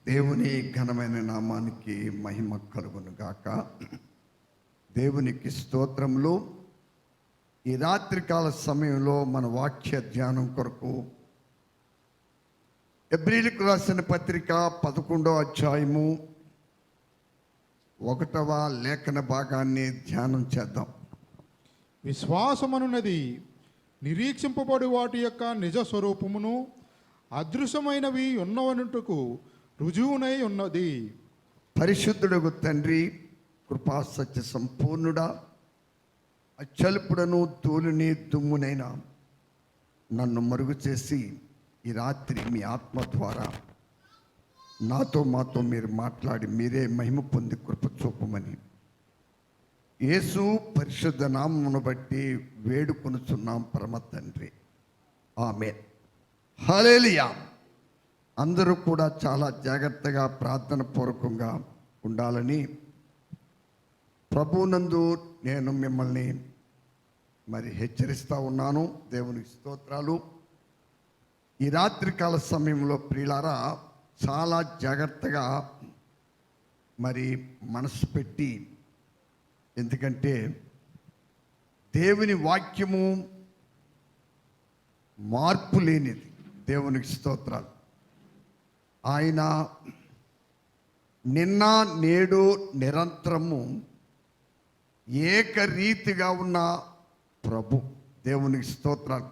దేవుని ఘనమైన నామానికి మహిమ కలుగును గాక. దేవునికి స్తోత్రములు. ఈ రాత్రికాల సమయంలో మన వాక్య ధ్యానం కొరకు హెబ్రీయులకు రాసిన పత్రిక 11వ అధ్యాయము 1వ లేఖన భాగాన్ని ధ్యానం చేద్దాం. విశ్వాసమనున్నది నిరీక్షింపబడు వాటి యొక్క నిజ స్వరూపమును, అదృశ్యమైనవి ఉన్నవనుటకు రుజువునై ఉన్నది. పరిశుద్ధుడగు తండ్రి, కృపా సత్య సంపూర్ణుడా, అచ్చలుపుడను తూలిని దుమ్మునైనా నన్ను మరుగు చేసి ఈ రాత్రి మీ ఆత్మ ద్వారా మాతో మీరు మాట్లాడి మీరే మహిమ పొంది కృప చూపమని యేసు పరిశుద్ధ నామమును బట్టి వేడుకొనుచున్నాం పరమ తండ్రి, ఆమేన్. హల్లెలూయా. అందరూ కూడా చాలా జాగ్రత్తగా ప్రార్థన పూర్వకంగా ఉండాలని ప్రభువునందు నేను మిమ్మల్ని హెచ్చరిస్తూ ఉన్నాను. దేవునికి స్తోత్రాలు. ఈ రాత్రికాల సమయంలో ప్రియులారా, చాలా జాగ్రత్తగా మనసు పెట్టి, ఎందుకంటే దేవుని వాక్యము మార్పు లేనిది. దేవునికి స్తోత్రాలు. ఆయన నిన్న నేడు నిరంతరము ఏకరీతిగా ఉన్న ప్రభు. దేవునికి స్తోత్రాలు.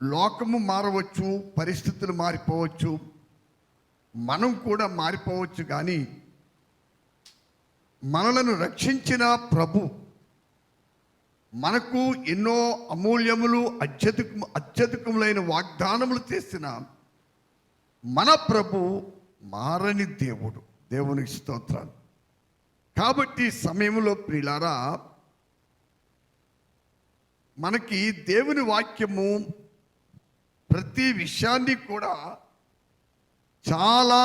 లోకము మారవచ్చు, పరిస్థితులు మారిపోవచ్చు, మనం కూడా మారిపోవచ్చు, కానీ మనలను రక్షించిన ప్రభు, మనకు ఎన్నో అమూల్యములు అత్యధికములైన వాగ్దానములు చేసిన మన ప్రభు మారని దేవుడు. దేవునికి స్తోత్రాలు. కాబట్టి సమయంలో ప్రియులారా, మనకి దేవుని వాక్యము ప్రతి విషయాన్ని కూడా చాలా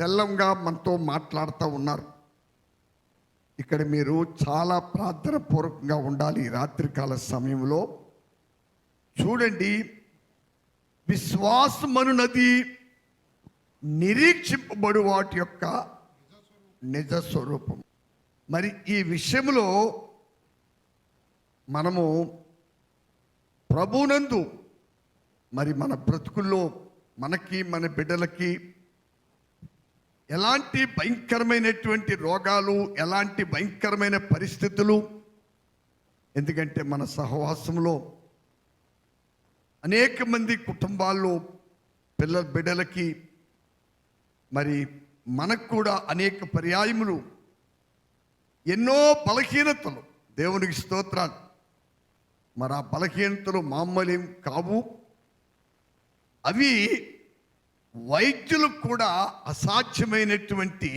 తెల్లంగా మనతో మాట్లాడుతూ ఉన్నారు. ఇక్కడ మీరు చాలా ప్రార్థన పూర్వకంగా ఉండాలి. ఈ రాత్రికాల సమయంలో చూడండి, విశ్వాసమనున్నది నిరీక్షింపబడు వాటి యొక్క నిజ స్వరూపం. ఈ విషయంలో మనము ప్రభువునందు మన బ్రతుకుల్లో మనకి మన బిడ్డలకి ఎలాంటి భయంకరమైనటువంటి రోగాలు, ఎలాంటి భయంకరమైన పరిస్థితులు, ఎందుకంటే మన సహవాసంలో అనేక మంది కుటుంబాల్లో బిడ్డలకి మనకు కూడా అనేక పర్యాయములు ఎన్నో బలహీనతలు. దేవునికి స్తోత్రాలు. ఆ బలహీనతలు మామూలు కావు. అవి వైద్యులకు కూడా అసాధ్యమైనటువంటి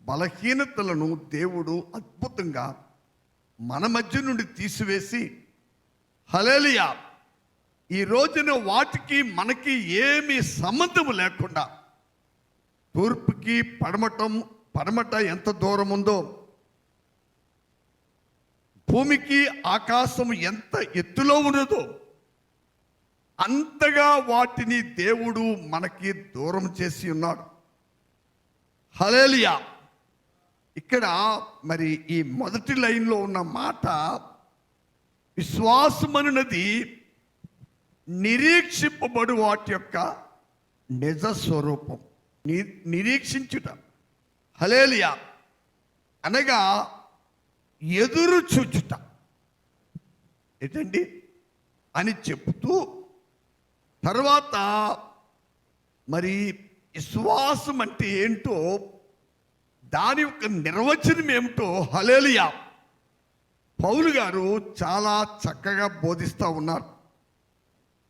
బలహీనతలను దేవుడు అద్భుతంగా మన మధ్య నుండి తీసివేసి, హల్లెలూయా, ఈ రోజున వాటికి మనకి ఏమీ సంబంధం లేకుండా, తూర్పుకి పడమట ఎంత దూరం ఉందో, భూమికి ఆకాశం ఎంత ఎత్తులో ఉన్నదో అంతగా వాటిని దేవుడు మనకి దూరం చేసి ఉన్నాడు. హల్లెలూయా. ఇక్కడ ఈ మొదటి లైన్లో ఉన్న మాట, విశ్వాసమనున్నది నిరీక్షింపబడు వాటి యొక్క నిజ స్వరూపం. నిరీక్షించుట, హల్లెలూయా, అనగా ఎదురు చూచుట ఏంటండి అని చెప్తూ, తర్వాత విశ్వాసం అంటే ఏంటో, దాని యొక్క నిర్వచనం ఏమిటో హల్లెలూయా పౌలు గారు చాలా చక్కగా బోధిస్తూ ఉన్నారు.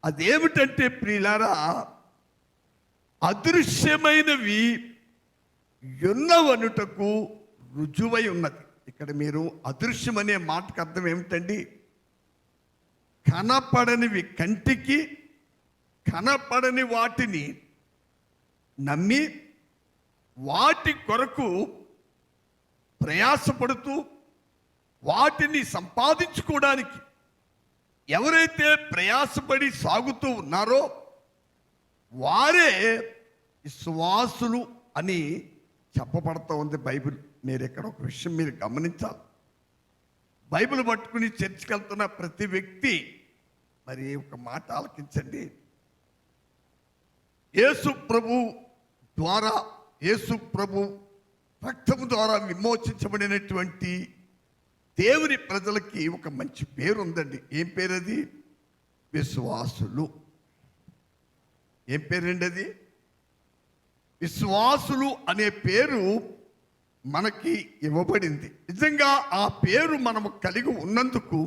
అదేమిటంటే ప్రియులారా, అదృశ్యమైనవి ఉన్నవనుటకు రుజువై ఉన్నది. ఇక్కడ మీరు అదృశ్యం అనే మాటకు అర్థం ఏమిటండి? కనపడనివి, కంటికి కనపడని వాటిని నమ్మి వాటి కొరకు ప్రయాసపడుతూ వాటిని సంపాదించుకోవడానికి ఎవరైతే ప్రయాసపడి సాగుతూ ఉన్నారో వారే విశ్వాసులు అని చెప్పబడతా ఉంది బైబిల్. మీరు ఇక్కడ ఒక విషయం మీరు గమనించాలి. బైబిల్ పట్టుకుని చర్చికి వెళ్తున్న ప్రతి వ్యక్తి మరి ఒక మాట ఆలకించండి. యేసు ప్రభు ద్వారా, యేసు ప్రభు రక్తము ద్వారా విమోచించబడినటువంటి దేవుని ప్రజలకి ఒక మంచి పేరు ఉందండి. ఏం పేరు అది? విశ్వాసులు. ఏం పేరండి అది? విశ్వాసులు అనే పేరు మనకి ఇవ్వబడింది. నిజంగా ఆ పేరు మనము కలిగి ఉన్నందుకు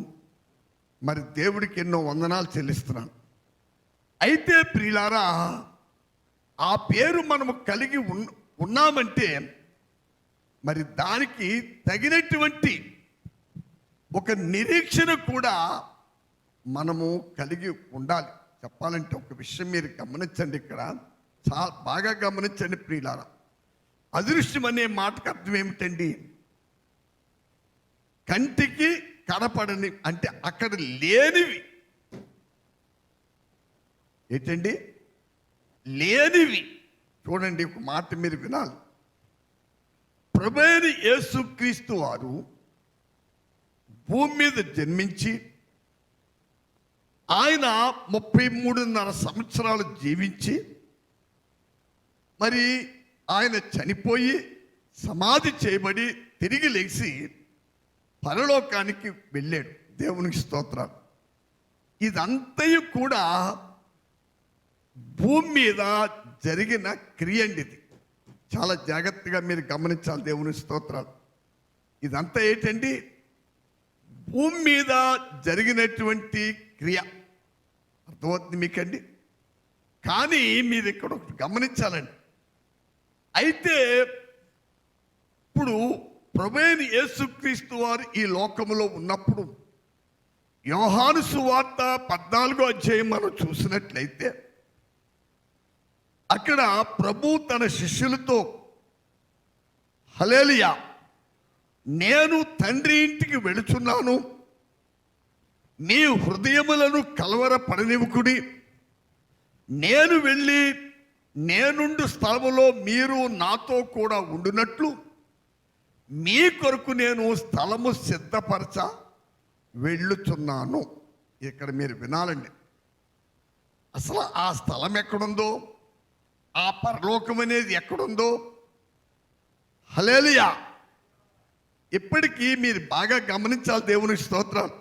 మరి దేవుడికి ఎన్నో వందనాలు చెల్లిస్తున్నాను. అయితే ప్రియులారా, ఆ పేరు మనము కలిగి ఉన్నామంటే మరి దానికి తగినటువంటి ఒక నిరీక్షణ కూడా మనము కలిగి ఉండాలి. చెప్పాలంటే ఒక విషయం మీరు గమనించండి, ఇక్కడ చాలా బాగా గమనించండి ప్రియులారా. అదృశ్యం అనే మాటకు అర్థం ఏమిటండి? కంటికి కనపడని, అంటే అక్కడ లేనివి. ఏంటండి? లేనివి. చూడండి, ఒక మాట మీరు వినాలి. ప్రభువైన యేసుక్రీస్తు వారు భూమి మీద జన్మించి ఆయన 33.5 సంవత్సరాలు జీవించి మరి ఆయన చనిపోయి సమాధి చేయబడి తిరిగి లేచి పరలోకానికి వెళ్ళాడు. దేవునికి స్తోత్రాలు. ఇదంతయు కూడా భూమి మీద జరిగిన క్రియ అండి. ఇది చాలా జాగ్రత్తగా మీరు గమనించాలి. దేవుని స్తోత్రాలు. ఇదంతా ఏంటండి? భూమి మీద జరిగినటువంటి క్రియ. అర్థమవుతుంది మీకండి? కానీ మీరు ఇక్కడ ఒకటి గమనించాలండి. అయితే ఇప్పుడు ప్రభువైన యేసుక్రీస్తు వారు ఈ లోకములో ఉన్నప్పుడు యోహాను సువార్త 14వ అధ్యాయం మనం చూసినట్లయితే అక్కడ ప్రభు తన శిష్యులతో, హల్లెలూయా, నేను తండ్రి ఇంటికి వెళుచున్నాను, నీ హృదయములను కలవరపడనివ్వకుడి, నేను వెళ్ళి నేనుండు స్థలములో మీరు నాతో కూడా ఉండునట్లు మీ కొరకు నేను స్థలము సిద్ధపరచ వెళ్ళుచున్నాను. ఇక్కడ మీరు వినాలండి. అసలు ఆ స్థలం ఎక్కడుందో, ఆ పరలోకం అనేది ఎక్కడుందో, హల్లెలూయా, ఇప్పటికీ మీరు బాగా గమనించాలి. దేవునికి స్తోత్రాలు.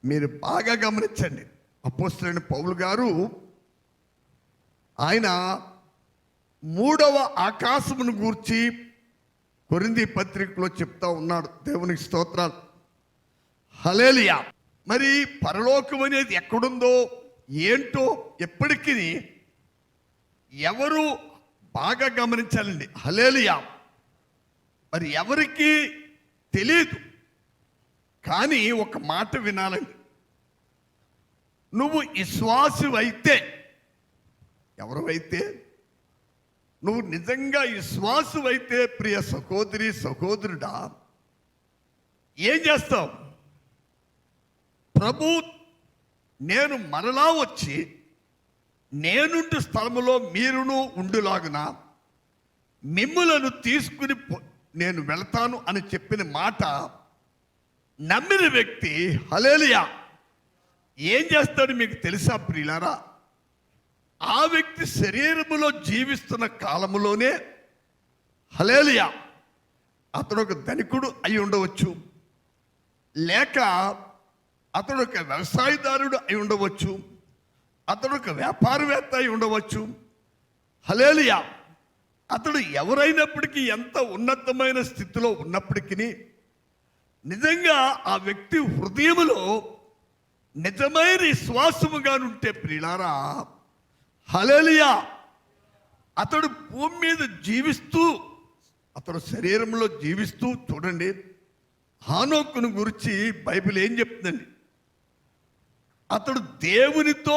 మీరు బాగా గమనించండి. అపోస్తలుడైన పౌలు గారు ఆయన 3వ ఆకాశమును గూర్చి కొరింథీ పత్రికలో చెప్తా ఉన్నాడు. దేవునికి స్తోత్రాలు. హల్లెలూయా. మరి పరలోకం అనేది ఎక్కడుందో ఏంటో ఎప్పటికీ ఎవరు బాగా గమనించాలండి. హల్లెలూయా. మరి ఎవరికి తెలియదు. కానీ ఒక మాట వినాలండి. నువ్వు విశ్వాసువైతే, ఎవరైతే నువ్వు నిజంగా విశ్వాసువైతే ప్రియ సహోదరి సహోదరుడా, ఏం చేస్తావు? ప్రభు నేను మరలా వచ్చి నేనుండు స్థలములో మీరును ఉండులాగున మిమ్ములను తీసుకుని నేను వెళతాను అని చెప్పిన మాట నమ్మిన వ్యక్తి, హల్లెలూయా, ఏం చేస్తాడు మీకు తెలుసా ప్రియులారా? ఆ వ్యక్తి శరీరములో జీవిస్తున్న కాలములోనే, హల్లెలూయా, అతడు ఒక ధనికుడు అయి ఉండవచ్చు, లేక అతడు ఒక వ్యవసాయదారుడు అయి ఉండవచ్చు, అతడు ఒక వ్యాపారవేత్త అయి ఉండవచ్చు, హల్లెలూయా, అతడు ఎవరైనప్పటికీ, ఎంత ఉన్నతమైన స్థితిలో ఉన్నప్పటికీ, నిజంగా ఆ వ్యక్తి హృదయములో నిజమైన విశ్వాసముగా ఉంటే ప్రియులారా, హల్లెలూయా, అతడు భూమి మీద జీవిస్తూ, అతడు శరీరంలో జీవిస్తూ, చూడండి హానోకును గురించి బైబిల్ ఏం చెప్తుందండి? అతడు దేవునితో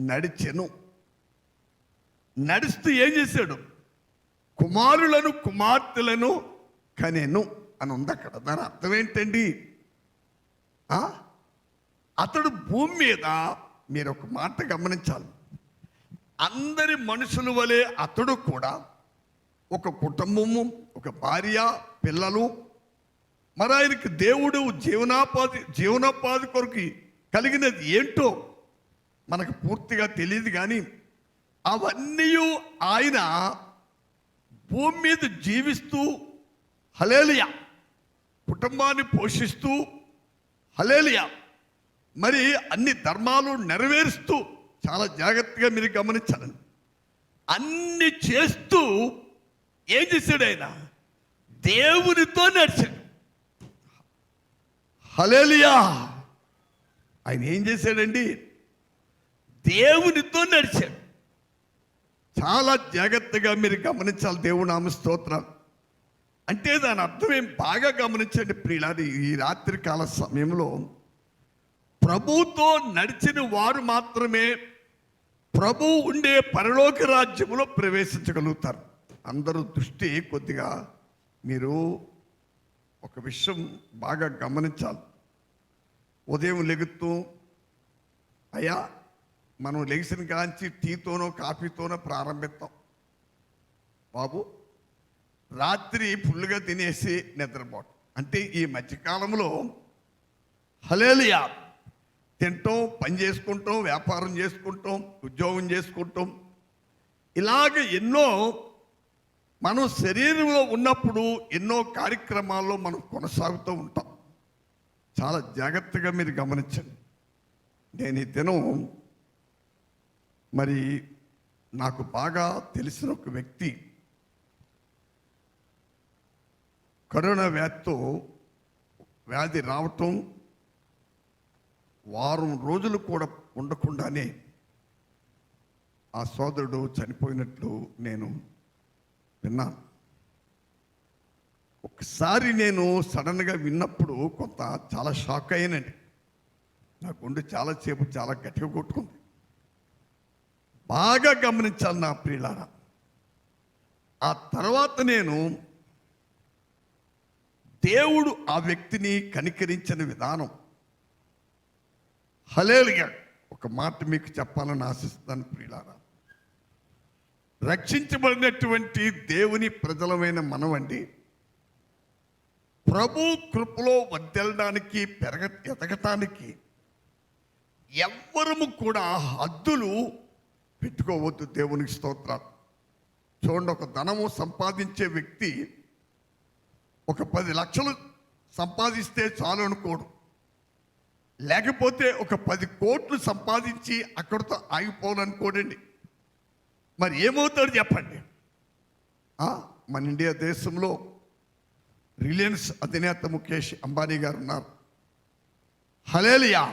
నడిచెను. నడుస్తూ ఏం చేశాడు? కుమారులను కుమార్తెలను కనెను అని ఉంది అక్కడ. దాని అర్థం ఏంటండి? అతడు భూమి మీద, మీరు ఒక మాట గమనించాలి, అందరి మనుషుల వలె అతడు కూడా ఒక కుటుంబము, ఒక భార్య, పిల్లలు, మరి ఆయనకి దేవుడు జీవనోపాధి కొరకు కలిగినది ఏంటో మనకు పూర్తిగా తెలియదు. కానీ అవన్నీ ఆయన భూమి మీద జీవిస్తూ హల్లెలూయా కుటుంబాన్ని పోషిస్తూ హల్లెలూయా మరి అన్ని ధర్మాలు నెరవేరుస్తూ, చాలా జాగ్రత్తగా మీరు గమనించాలండి, అన్ని చేస్తూ ఏం చేశాడు? ఆయన దేవునితో నడిచాడు. హల్లెలూయా. ఆయన ఏం చేశాడండి? దేవునితో నడిచాడు. చాలా జాగ్రత్తగా మీరు గమనించాలి. దేవుని నామ స్తోత్రం. అంటే దాని అర్థం ఏం బాగా గమనించండి ప్రియులారా. ఈ రాత్రి కాల సమయంలో ప్రభుతో నడిచిన వారు మాత్రమే ప్రభు ఉండే పరలోక రాజ్యంలో ప్రవేశించగలుగుతారు. అందరూ దృష్టి కొద్దిగా మీరు ఒక విషయం బాగా గమనించాలి. ఉదయం లెగుతూ అయ్యా మనం లెగిసిన కాంచి టీతోనో కాఫీతోనో ప్రారంభిస్తాం. బాబు రాత్రి ఫుల్గా తినేసి నిద్రపోవటం. అంటే ఈ మధ్యకాలంలో హల్లెలూయా తింటాం, పని చేసుకుంటాం, వ్యాపారం చేసుకుంటాం, ఉద్యోగం చేసుకుంటాం, ఇలాగ ఎన్నో మనం శరీరంలో ఉన్నప్పుడు ఎన్నో కార్యక్రమాల్లో మనం కొనసాగుతూ ఉంటాం. చాలా జాగ్రత్తగా మీరు గమనించండి. నేను ఈ దినం మరి నాకు బాగా తెలిసిన ఒక వ్యక్తి కరోనా వ్యాధి రావటం, వారం రోజులు కూడా ఉండకుండానే ఆ సోదరుడు చనిపోయినట్లు నేను విన్నాను. ఒకసారి నేను సడన్గా విన్నప్పుడు చాలా షాక్ అయ్యానండి. నా గుండె చాలాసేపు చాలా గట్టిగా కొట్టుకుంది. బాగా గమనించాలి నా ప్రియులారా. ఆ తర్వాత నేను దేవుడు ఆ వ్యక్తిని కనికరించిన విధానం హల్లెలూయా ఒక మాట మీకు చెప్పాలని ఆశిస్తాను ప్రియులారా. రక్షించబడినటువంటి దేవుని ప్రజలమైన మనమండి ప్రభు కృపలో వర్ధిల్లడానికి ఎదగటానికి ఎవ్వరము కూడా హద్దులు పెట్టుకోవద్దు. దేవునికి స్తోత్రాలు. చూడండి, ఒక ధనము సంపాదించే వ్యక్తి ఒక 10 లక్షలు సంపాదిస్తే చాలు అనుకోడు. లేకపోతే ఒక 10 కోట్లు సంపాదించి అక్కడితో ఆగిపోవాలనుకోడండి. మరి ఏమవుతాడు చెప్పండి? మన ఇండియా దేశంలో రిలయన్స్ అధినేత ముఖేష్ అంబానీ గారు ఉన్నారు. హల్లెలూయా.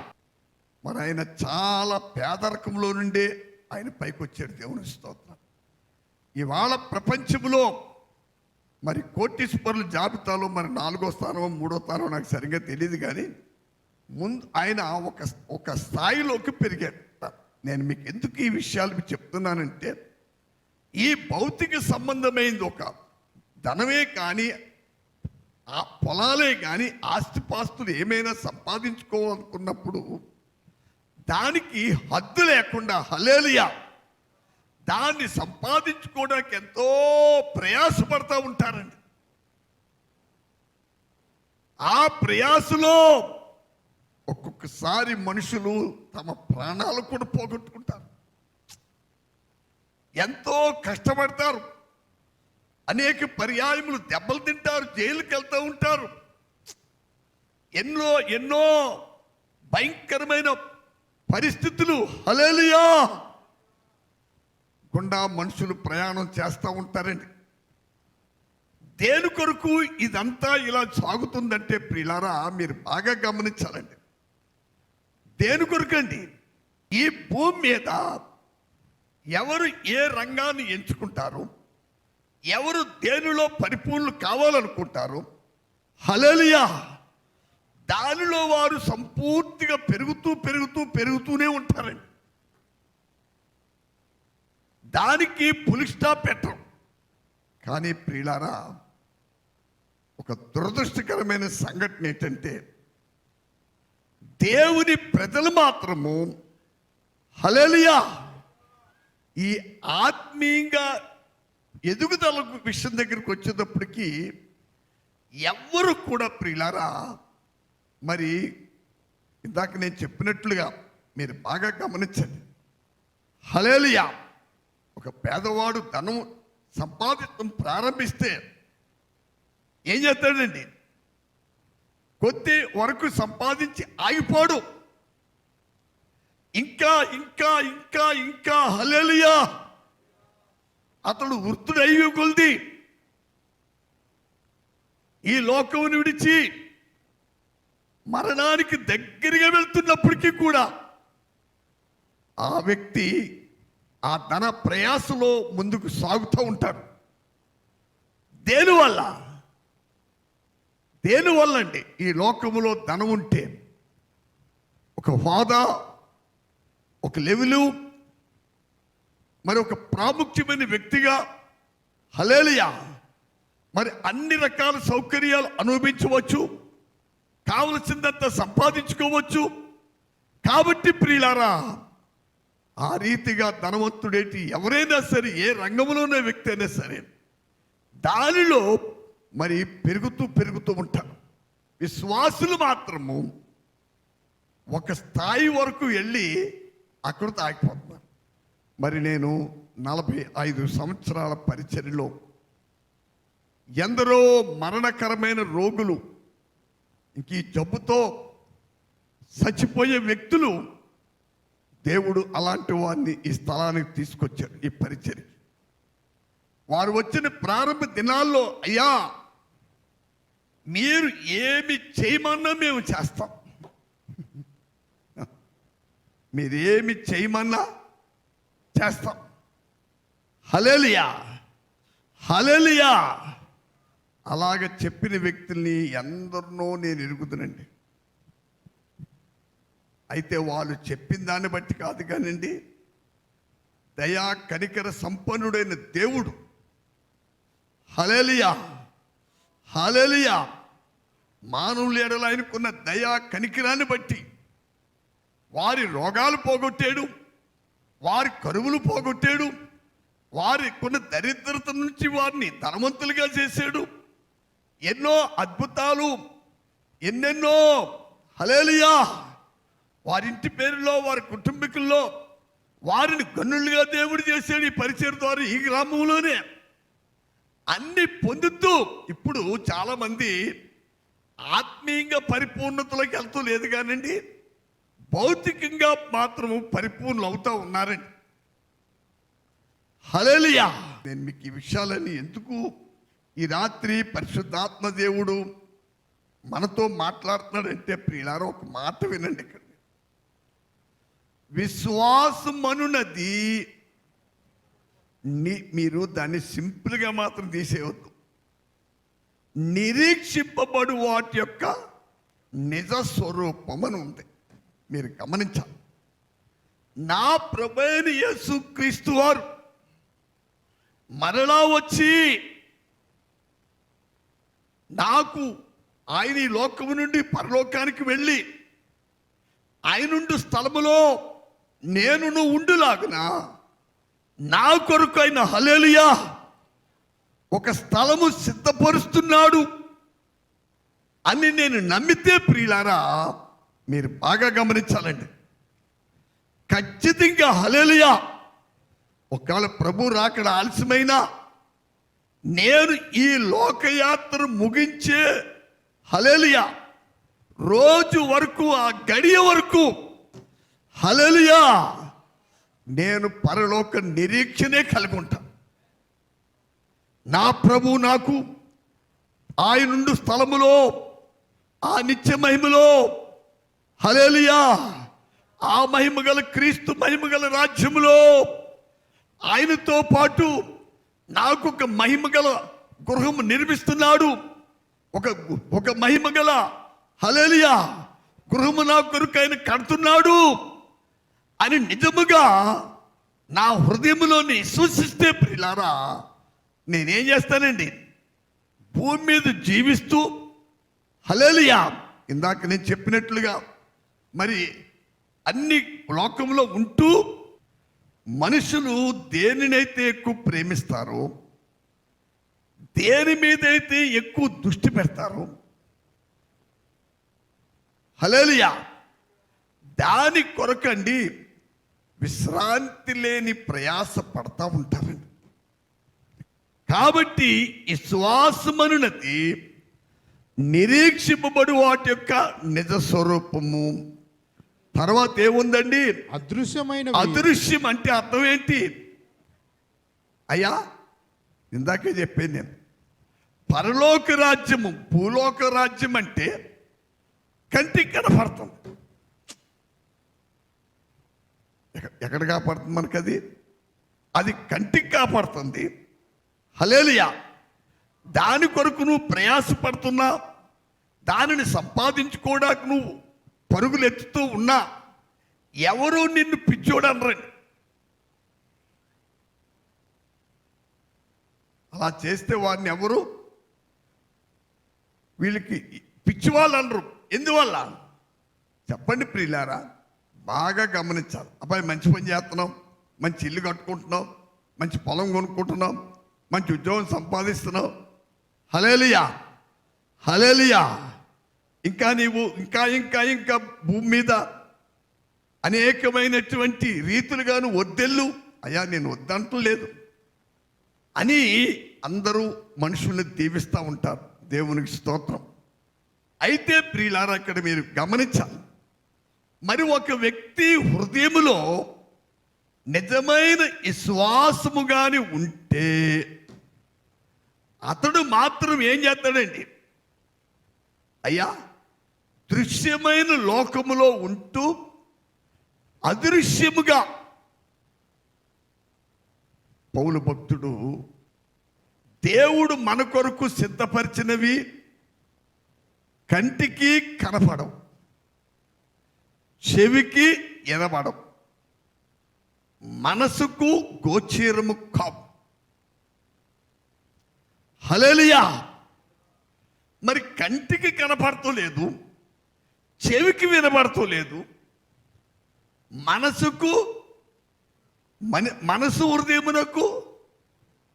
మరి ఆయన చాలా పేదరికంలో నుండే ఆయన పైకి వచ్చాడు. దేవుని స్తోత్రం. ఇవాళ ప్రపంచంలో మరి కోటీశ్వరుల జాబితాలో మరి 4వ స్థానం 3వ స్థానం నాకు సరిగ్గా తెలియదు. కానీ ముందు ఆయన ఒక స్థాయిలోకి పెరిగాడు. నేను మీకు ఎందుకు ఈ విషయాలు చెప్తున్నానంటే, ఈ భౌతిక సంబంధమైనది ఒక ధనమే కానీ, ఆ పొలాలే కానీ, ఆస్తిపాస్తులు ఏమైనా సంపాదించుకోవాలనుకున్నప్పుడు దానికి హద్దు లేకుండా హల్లెలూయా దాన్ని సంపాదించుకోవడానికి ఎంతో ప్రయాసపడతా ఉంటారండి. ఆ ప్రయాసలో ఒక్కొక్కసారి మనుషులు తమ ప్రాణాలు కూడా పోగొట్టుకుంటారు. ఎంతో కష్టపడతారు, అనేక పర్యాయములు దెబ్బలు తింటారు, జైలుకి వెళ్తూ ఉంటారు. ఎన్నో భయంకరమైన పరిస్థితులు హల్లెలూయా గుండా మనుషులు ప్రయాణం చేస్తూ ఉంటారండి. దేని కొరకు ఇదంతా ఇలా సాగుతుందంటే ప్రియులారా మీరు బాగా గమనించాలండి. దేని కొరకండి? ఈ భూమి మీద ఎవరు ఏ రంగాన్ని ఎంచుకుంటారు, ఎవరు దేనిలో పరిపూర్ణులు కావాలనుకుంటారు హల్లెలూయా దానిలో వారు సంపూర్తిగా పెరుగుతూనే ఉంటారండి. దానికి ఫుల్ స్టాప్ పెట్టరు. కానీ ప్రియులారా ఒక దురదృష్టకరమైన సంఘటన ఏంటంటే, దేవుని ప్రజలు మాత్రము హల్లెలూయా ఈ ఆత్మీయంగా ఎదుగుదల విషయం దగ్గరికి వచ్చేటప్పటికి ఎవ్వరు కూడా ప్రియులారా, మరి ఇందాక నేను చెప్పినట్లుగా మీరు బాగా గమనించండి. హల్లెలూయా. ఒక పేదవాడు ధనం సంపాదించడం ప్రారంభిస్తే ఏం చేస్తాడండి? కొద్ది వరకు సంపాదించి ఆగిపోడు. ఇంకా ఇంకా ఇంకా ఇంకా హల్లెలూయా. అతడు వృత్తుడయ్యి కొలిది ఈ లోకమును విడిచి మరణానికి దగ్గరగా వెళ్తున్నప్పటికీ కూడా ఆ వ్యక్తి ఆ ధన ప్రయాసలో ముందుకు సాగుతూ ఉంటాడు. దేనివల్ల అండి? ఈ లోకములో ధనం ఉంటే ఒక హోదా, ఒక లెవెలు, మరి ఒక ప్రాముఖ్యమైన వ్యక్తిగా హల్లెలూయా మరి అన్ని రకాల సౌకర్యాలు అనుభవించవచ్చు, కావలసిందంత సంపాదించుకోవచ్చు. కాబట్టి ప్రియులారా, ఆ రీతిగా ధనవంతుడేటి ఎవరైనా సరే, ఏ రంగంలోనే వ్యక్తి అయినా సరే, దానిలో మరి పెరుగుతూ ఉంటారు. విశ్వాసులు మాత్రము ఒక స్థాయి వరకు వెళ్ళి అక్కడితో ఆగిపోతున్నారు. మరి నేను 45 సంవత్సరాల పరిచర్యలో ఎందరో మరణకరమైన రోగులు, ఇంక ఈ జబ్బుతో చచ్చిపోయే వ్యక్తులు, దేవుడు అలాంటి వారిని ఈ స్థలానికి తీసుకొచ్చారు, ఈ పరిచర్యకి. వారు వచ్చిన ప్రారంభ దినాల్లో, అయ్యా మీరు ఏమి చేయమన్నా మేము చేస్తాం, మీరేమి చేయమన్నా చేస్తాం. హల్లెలూయా, హల్లెలూయా. అలాగ చెప్పిన వ్యక్తుల్ని ఎందరినో నేను ఎరుగుతానండి. అయితే వాళ్ళు చెప్పిన దాన్ని బట్టి కాదు కానండి, దయా కనికర సంపన్నుడైన దేవుడు హల్లెలూయా, హల్లెలూయా, మానవుల ఎడల ఆయనకున్న దయా కనికరాన్ని బట్టి వారి రోగాలు పోగొట్టాడు, వారి కరువులు పోగొట్టాడు, వారి కొన్ని దరిద్రత నుంచి వారిని ధనవంతులుగా చేశాడు. ఎన్నో అద్భుతాలు, ఎన్నెన్నో హల్లెలూయా. వారింటి పేరులో, వారి కుటుంబీకుల్లో వారిని గన్నులుగా దేవుడు చేశాడు ఈ పరిచయం ద్వారా. ఈ గ్రామంలోనే అన్ని పొందుతూ ఇప్పుడు చాలా మంది ఆత్మీయంగా పరిపూర్ణతలోకి వెళ్తూ లేదు కానండి, భౌతికంగా మాత్రము పరిపూర్ణలు అవుతూ ఉన్నారండి. హల్లెలూయా. నేను మీకు ఈ విషయాలని ఎందుకు ఈ రాత్రి పరిశుద్ధాత్మ దేవుడు మనతో మాట్లాడుతున్నాడంటే, ప్రియులారా ఒక మాట వినండి. ఇక్కడ విశ్వాసం అనున్నది మీరు దాన్ని సింపుల్గా మాత్రం తీసేయవద్దు. నిరీక్షింపబడు వాటి యొక్క నిజ స్వరూపం అని ఉంది, మీరు గమనించాలి. నా ప్రభువైన యేసుక్రీస్తు వారు మరలా వచ్చి నాకు ఆయన ఈ లోకము నుండి పరలోకానికి వెళ్ళి ఆయనుండు స్థలములో నేను ఉండులాగున నా కొరకు ఆయన హల్లెలూయా ఒక స్థలము సిద్ధపరుస్తున్నాడు అని నేను నమ్మితే ప్రియులారా, మీరు బాగా గమనించాలండి. ఖచ్చితంగా హల్లెలూయా. ఒకవేళ ప్రభు రాకడ ఆలస్యమైనా నేను ఈ లోకయాత్ర ముగించే హల్లెలూయా రోజు వరకు, ఆ గడియ వరకు హల్లెలూయా నేను పరలోక నిరీక్షనే కలిగి ఉంటాను. నా ప్రభు నాకు ఆయనుండు స్థలములో, ఆ నిత్య మహిమలో హల్లెలూయా, ఆ మహిమగల క్రీస్తు మహిమగల రాజ్యములో ఆయనతో పాటు నాకు ఒక మహిమగల గృహము నిర్మిస్తున్నాడు. ఒక మహిమగల హల్లెలూయా గృహము నా కొరకు ఆయన కడుతున్నాడు అని నిజముగా నా హృదయంలోని విశ్వసిస్తే ప్రియులారా, నేనేం చేస్తానండి? భూమి మీద జీవిస్తూ హల్లెలూయా, ఇందాక నేను చెప్పినట్లుగా మరి అన్ని లోకంలో ఉంటూ మనుషులు దేనినైతే ఎక్కువ ప్రేమిస్తారో, దేని మీదైతే ఎక్కువ దృష్టి పెడతారో, హల్లెలూయా, దాని కొరకండి విశ్రాంతి లేని ప్రయాస పడతా ఉంటారండి. కాబట్టి విశ్వాసమనున్నది నిరీక్షింపబడు వాటి యొక్క నిజ స్వరూపము. తర్వాత ఏముందండి? అదృశ్యమైన అదృశ్యం అంటే అర్థం ఏంటి అయ్యా? ఇందాకే చెప్పాను నేను. పరలోక రాజ్యము, భూలోక రాజ్యం అంటే కంటికి కనపడుతుంది. ఎక్కడ కాపాడుతుంది మనకు? అది కంటికి కాపాడుతుంది. హల్లెలూయా. దాని కొరకు నువ్వు ప్రయాసపడుతున్నా, దానిని సంపాదించుకోవడానికి నువ్వు పరుగులు ఎత్తుతూ ఉన్నా, ఎవరు నిన్ను పిచ్చోడనరండి. అలా చేస్తే వారిని ఎవరు వీళ్ళకి పిచ్చివాళ్ళు అనరు. ఎందువల్ల చెప్పండి ప్రియులారా? బాగా గమనించాలి. అబ్బాయి మంచి పని చేస్తున్నాం, మంచి ఇల్లు కట్టుకుంటున్నాం, మంచి పొలం కొనుక్కుంటున్నాం, మంచి ఉద్యోగం సంపాదిస్తున్నావు, హల్లెలూయా హల్లెలూయా. ఇంకా నీవు ఇంకా ఇంకా ఇంకా భూమి మీద అనేకమైనటువంటి రీతులుగాను వద్దెళ్ళు, అయ్యా నేను వద్దంటలేదు అని అందరూ మనుషుల్ని దీవిస్తూ ఉంటారు. దేవునికి స్తోత్రం. అయితే ప్రియులారా, అక్కడ మీరు గమనించాలి. మరి ఒక వ్యక్తి హృదయములో నిజమైన విశ్వాసము గాని ఉంటే అతడు మాత్రం ఏం చేస్తాడండి? అయ్యా, దృశ్యమైన లోకములో ఉంటూ అదృశ్యముగా, పౌలు భక్తుడు దేవుడు మన కొరకు సిద్ధపరిచినవి కంటికి కనపడవు, చెవికి వినబడవు, మనసుకు గోచరము కావు. హల్లెలూయా. మరి కంటికి కనపడుతూ లేదు, చెవికి వినబడుతూ లేదు, మనసుకు మనసు హృదయమునకు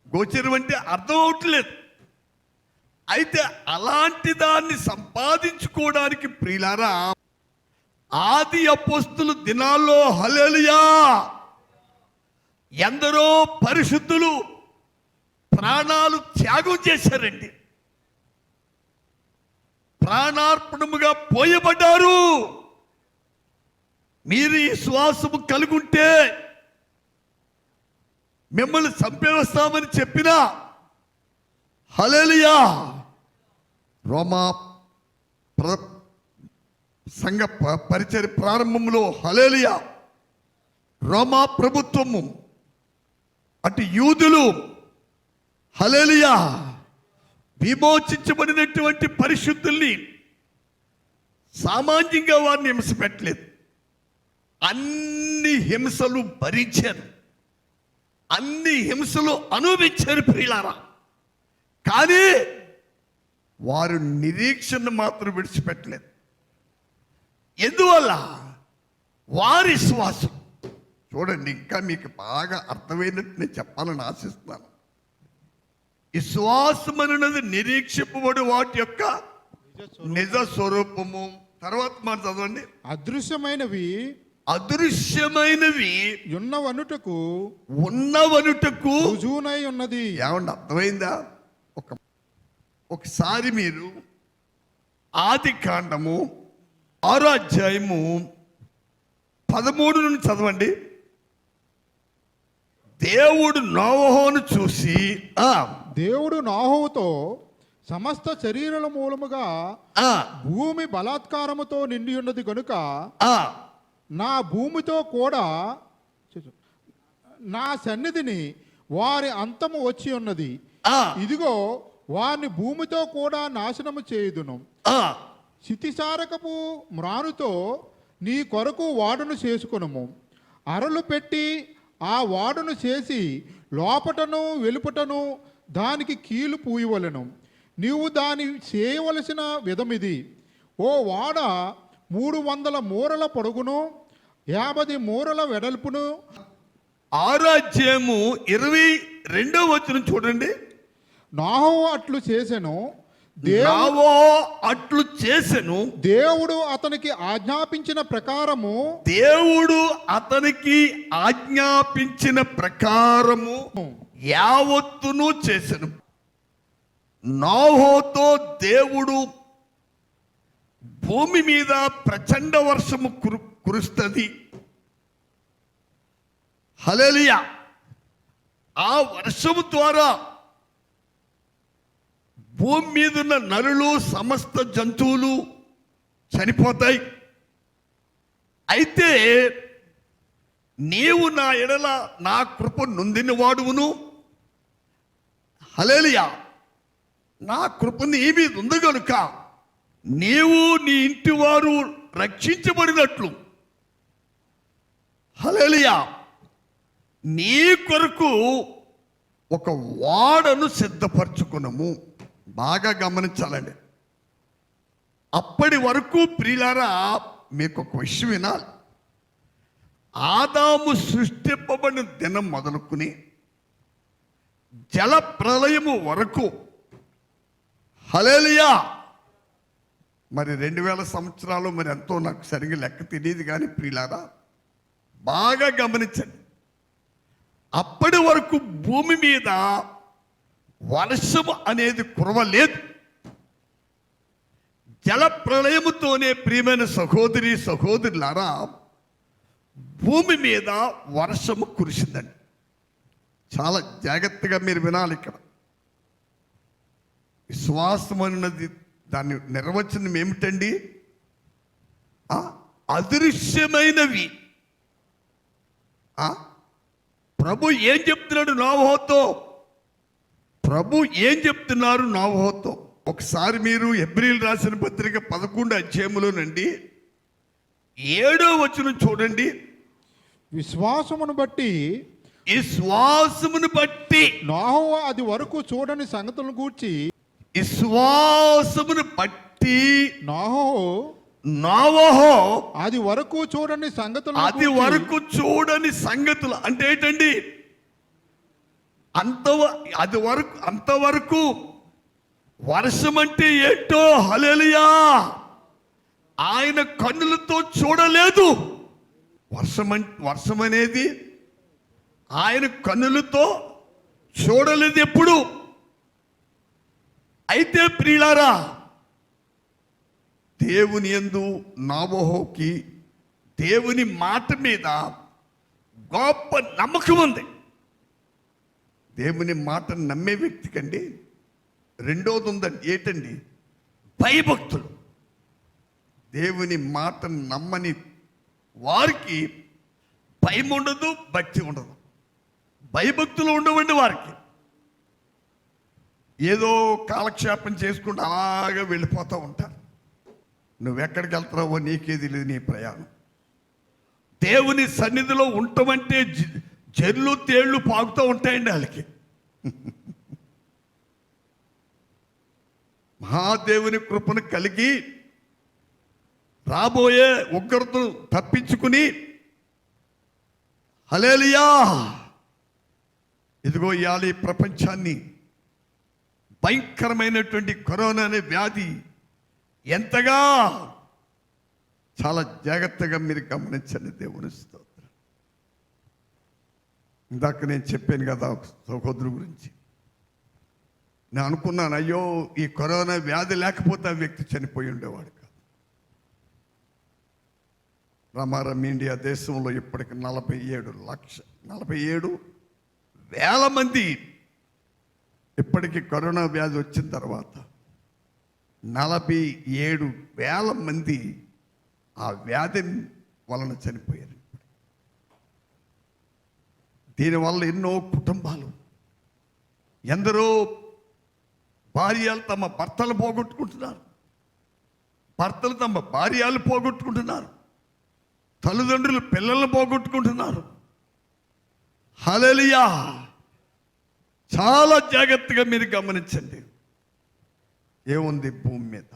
గోచరం అంటే అర్థం అవట్లేదు. అయితే అలాంటి దాన్ని సంపాదించుకోవడానికి ప్రియులారా, ఆది అపోస్తుల దినాల్లో హల్లెలూయా ఎందరో పరిశుద్ధులు ప్రాణాలు త్యాగం చేశారండి, ప్రాణార్పణముగా పోయబడ్డారు. మీరు ఈ శ్వాసము కలుగుంటే మిమ్మల్ని చంపేస్తామని చెప్పినా, హల్లెలూయా, రోమా సంఘ పరిచర్య ప్రారంభంలో హల్లెలూయా, రోమా ప్రభుత్వము, అటు యూదులు హల్లెలూయా విమోచించబడినటువంటి పరిశుద్ధుల్ని సామాన్యంగా వారిని హింస పెట్టలేదు. అన్ని హింసలు భరించారు, అన్ని హింసలు అనుభవించారు ప్రియులారా. కానీ వారు నిరీక్షణ మాత్రం విడిచిపెట్టలేదు. ఎందువల్ల? వారి శ్వాసం. చూడండి, ఇంకా మీకు బాగా అర్థమైనట్టు నేను చెప్పాలని ఆశిస్తున్నాను. విశ్వాసమనున్నది నిరీక్షింపబడు వాటి యొక్క నిజ స్వరూపము. తర్వాత మాట చదవండి. అదృశ్యమైనవి ఉన్నవనుటకు రుజువునై ఉన్నది. ఏమండి, అర్థమైందా? ఒకసారి మీరు ఆది కాండము 6వ అధ్యాయము 13 నుండి చదవండి. దేవుడు నోవహును చూసి, దేవుడు నోవహుతో సమస్త శరీరాల మూలముగా భూమి బలాత్కారముతో నిండి ఉన్నది కనుక నా భూమితో కూడా నా సన్నిధిని వారి అంతము వచ్చి ఉన్నది. ఇదిగో వారిని భూమితో కూడా నాశనము చేయుదును. శితిసారకపు మ్రానుతో నీ కొరకు వాడును చేసుకొనుము. అరలు పెట్టి ఆ వాడును చేసి లోపటను వెలుపటను దానికి కీలు పూయవలెను. నీవు దాని చేయవలసిన విధమిది. ఓ వాడ 300 మూరల పొడుగును 50 మూరల వెడల్పును 6వ అధ్యాయము 22వ వచనం చూడండి. నోవహు అట్లు చేసెను, నోవహు అట్లు చేసెను, దేవుడు అతనికి ఆజ్ఞాపించిన ప్రకారము, దేవుడు అతనికి ఆజ్ఞాపించిన ప్రకారము యావత్తును చేసెను. నోవహుతో దేవుడు భూమి మీద ప్రచండ వర్షము కురుస్తుంది, హల్లెలూయా, ఆ వర్షము ద్వారా భూమి మీద ఉన్న నరులు సమస్త జంతువులు చనిపోతాయి. అయితే నీవు నా ఎడల నా కృప నొందిన వాడువును, హల్లెలూయా, నా కృప నీ మీద ఉంది గనుక నీవు నీ ఇంటి వారు రక్షించబడినట్లు, హల్లెలూయా, నీ కొరకు ఒక వాడను సిద్ధపరచుకున్నాము. బాగా గమనించాలండి. అప్పటి వరకు ప్రియులారా మీకు ఒక విషయం వినాలి. ఆదాము సృష్టింపబడిన దినం మొదలుకుని జల ప్రళయము వరకు, హల్లెలూయా, మరి 2000 సంవత్సరాలు మరి ఎంతో నాకు సరిగ్గా లెక్క తెలియదు కానీ ప్రియులారా బాగా గమనించండి. అప్పటి వరకు భూమి మీద వర్షము అనేది కురవలేదు. జల ప్రళయముతోనే ప్రియమైన సహోదరి సహోదరులారా భూమి మీద వర్షము కురిసిందండి. చాలా జాగ్రత్తగా మీరు వినాలి. ఇక్కడ విశ్వాసం అన్నది దాని నిర్వచనం ఏమిటండి? అదృశ్యమైనవి. ప్రభు ఏం చెప్తున్నాడు నోవహుతో? ప్రభు ఏం చెప్తున్నారు నోవహుతో? ఒకసారి మీరు హెబ్రీయులు రాసిన పత్రిక 11వ అధ్యాయములోనండి 7వ వచనం చూడండి. విశ్వాసమును బట్టి నోవహు అది వరకు చూడని సంగతులను గూర్చి, విశ్వాసమును బట్టి నోవహు అది వరకు చూడని సంగతులు, అది వరకు చూడని సంగతులు అంటే ఏంటండి? అంతవరకు వర్షం అంటే ఏంటో, హల్లెలూయా, ఆయన కన్నులతో చూడలేదు. వర్షం అనేది ఆయన కన్నులతో చూడలేదు ఎప్పుడు. అయితే ప్రియులారా దేవుని యందు నోవహుకి దేవుని మాట మీద గొప్ప నమ్మకం ఉంది. దేవుని మాటను నమ్మే వ్యక్తికండి రెండోది ఉందండి. ఏంటండి? భయభక్తులు. దేవుని మాటను నమ్మని వారికి భయం ఉండదు, భక్తి ఉండదు. భయభక్తులు ఉండవండి వారికి. ఏదో కాలక్షేపం చేసుకుంటూ అలాగే వెళ్ళిపోతూ ఉంటారు. నువ్వెక్కడికి వెళ్తున్నావో నీకే తెలియదు నీ ప్రయాణం. దేవుని సన్నిధిలో ఉండటమంటే జల్లు తేళ్లు పాకుతూ ఉంటాయండి వాళ్ళకి. మహాదేవుని కృపను కలిగి రాబోయే ఉగ్రతను తప్పించుకుని, హల్లెలూయా, ఇదిగో ఇవాళ ఈ ప్రపంచాన్ని భయంకరమైనటువంటి కరోనా అనే వ్యాధి ఎంతగా, చాలా జాగ్రత్తగా మీరు గమనించండి. దేవుని స్తోత్రం. ఇందాక నేను చెప్పాను కదా సహోదరు గురించి. నేను అనుకున్నాను, అయ్యో ఈ కరోనా వ్యాధి లేకపోతే ఆ వ్యక్తి చనిపోయి ఉండేవాడు కాదు. రమారం ఇండియా దేశంలో ఇప్పటికి 47,000 మంది ఇప్పటికీ కరోనా వ్యాధి వచ్చిన తర్వాత 47,000 మంది ఆ వ్యాధి వలన చనిపోయారు. దీనివల్ల ఎన్నో కుటుంబాలు, ఎందరో భార్యలు తమ భర్తలు పోగొట్టుకుంటున్నారు, భర్తలు తమ భార్యలు పోగొట్టుకుంటున్నారు, తల్లిదండ్రులు పిల్లలను పోగొట్టుకుంటున్నారు. హల్లెలూయా. చాలా జాగ్రత్తగా మీరు గమనించండి. ఏముంది భూమి మీద?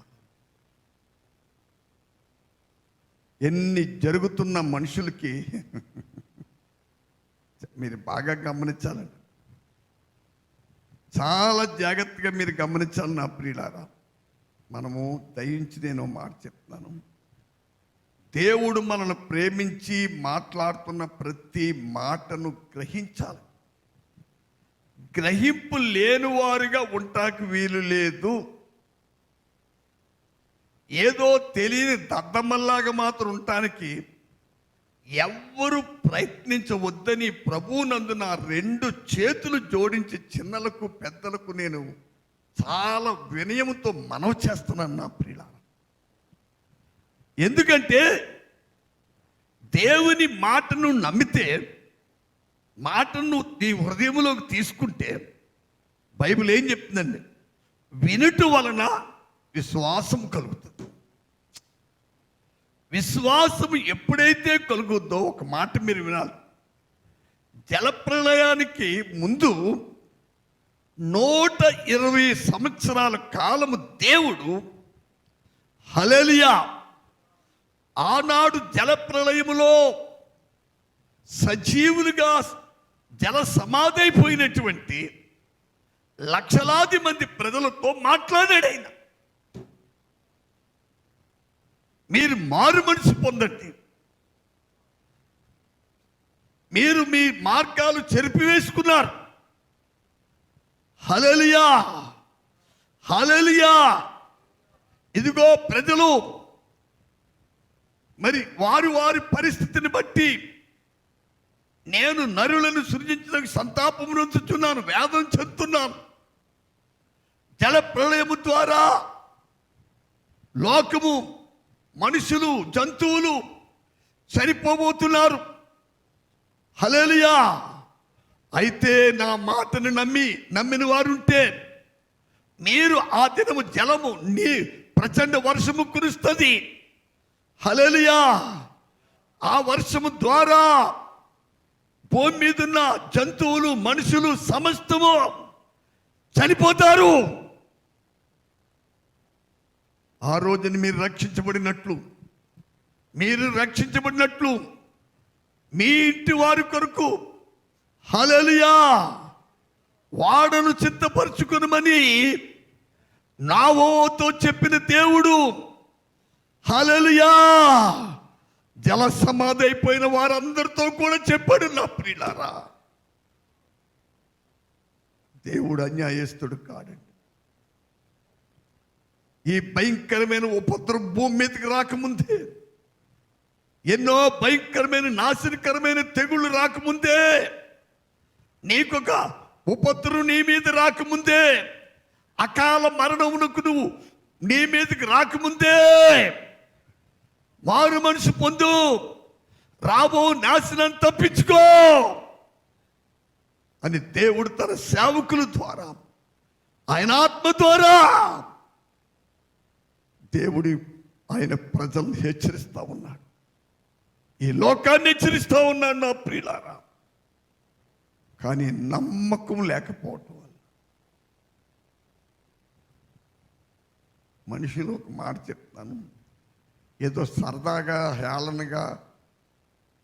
ఎన్ని జరుగుతున్న మనుషులకి మీరు బాగా గమనించాలండి, చాలా జాగ్రత్తగా మీరు గమనించాలి నా ప్రియులారా. మనము దయించి నేను మాట చెప్తున్నాను, దేవుడు మనల్ని ప్రేమించి మాట్లాడుతున్న ప్రతి మాటను గ్రహించాలి. గ్రహింపు లేనివారుగా ఉంటాకు వీలు లేదు. ఏదో తెలియని దద్దమ్మల్లాగా మాత్రం ఉండటానికి ఎవ్వరు ప్రయత్నించవద్దని ప్రభువునందు నా 2 చేతులు జోడించి చిన్నలకు పెద్దలకు నేను చాలా వినయముతో మనవి చేస్తున్నాను నా ప్రియులారా. ఎందుకంటే దేవుని మాటను నమ్మితే, మాటను నీ హృదయంలోకి తీసుకుంటే బైబిల్ ఏం చెప్తుందండి? వినుట వలన విశ్వాసం కలుగుతుంది. విశ్వాసం ఎప్పుడైతే కలుగుద్దో, ఒక మాట మీరు వినాలి, జలప్రళయానికి ముందు 120 సంవత్సరాల కాలము దేవుడు హల్లెలూయా ఆనాడు జలప్రళయములో సజీవులుగా జల సమాధైపోయినటువంటి లక్షలాది మంది ప్రజలతో మాట్లాడాడు ఆయన. మీరు మారు మనసు పొందండి, మీరు మీ మార్గాలు చెరిపివేసుకున్నారు. హల్లెలూయా హల్లెలూయా. ఇదిగో ప్రజలు మరి వారి వారి పరిస్థితిని బట్టి నేను నరులను సృజించడానికి సంతాపం నొందుచున్నాను, వేదన చెందుతున్నాను. జల ప్రళయము ద్వారా లోకము, మనుషులు, జంతువులు చనిపోబోతున్నారు. హల్లెలూయా. అయితే నా మాటను నమ్మిన వారు ఉంటే మీరు ఆ దినము జలము నీ ప్రచండ వర్షము కురుస్తుంది. హల్లెలూయా. ఆ వర్షము ద్వారా భూమి మీద ఉన్న జంతువులు, మనుషులు సమస్తము చనిపోతారు. ఆ రోజుని మీరు రక్షించబడినట్లు మీ ఇంటి వారి కొరకు హల్లెలూయా వాడను సిద్ధపరచుకునమని నావోతో చెప్పిన దేవుడు హల్లెలూయా జల సమాధి అయిపోయిన వారందరితో కూడా చెప్పాడు. నా ప్రియులారా, దేవుడు అన్యాయస్తుడు కాడండి. ఈ భయంకరమైన ఉపద్రవ భూమి మీదకి రాకముందే, ఎన్నో భయంకరమైన నాశనకరమైన తెగుళ్ళు రాకముందే, నీకొక ఉపద్రవం నీ మీద రాకముందే, అకాల మరణమునకు నువ్వు నీ మీదకి రాకముందే మారు మనసు పొందు, రాబో నాశనం తప్పించుకో అని దేవుడు తన సేవకుల ద్వారా, ఆయన ఆత్మ ద్వారా దేవుడు ఆయన ప్రజల్ని హెచ్చరిస్తా ఉన్నాడు, ఈ లోకాన్ని హెచ్చరిస్తా ఉన్నాడు. నా ప్రియులారా, కానీ నమ్మకం లేకపోవటం వల్ల మనిషిలో ఒక మాట చెప్తాను, ఏదో సరదాగా హేళనగా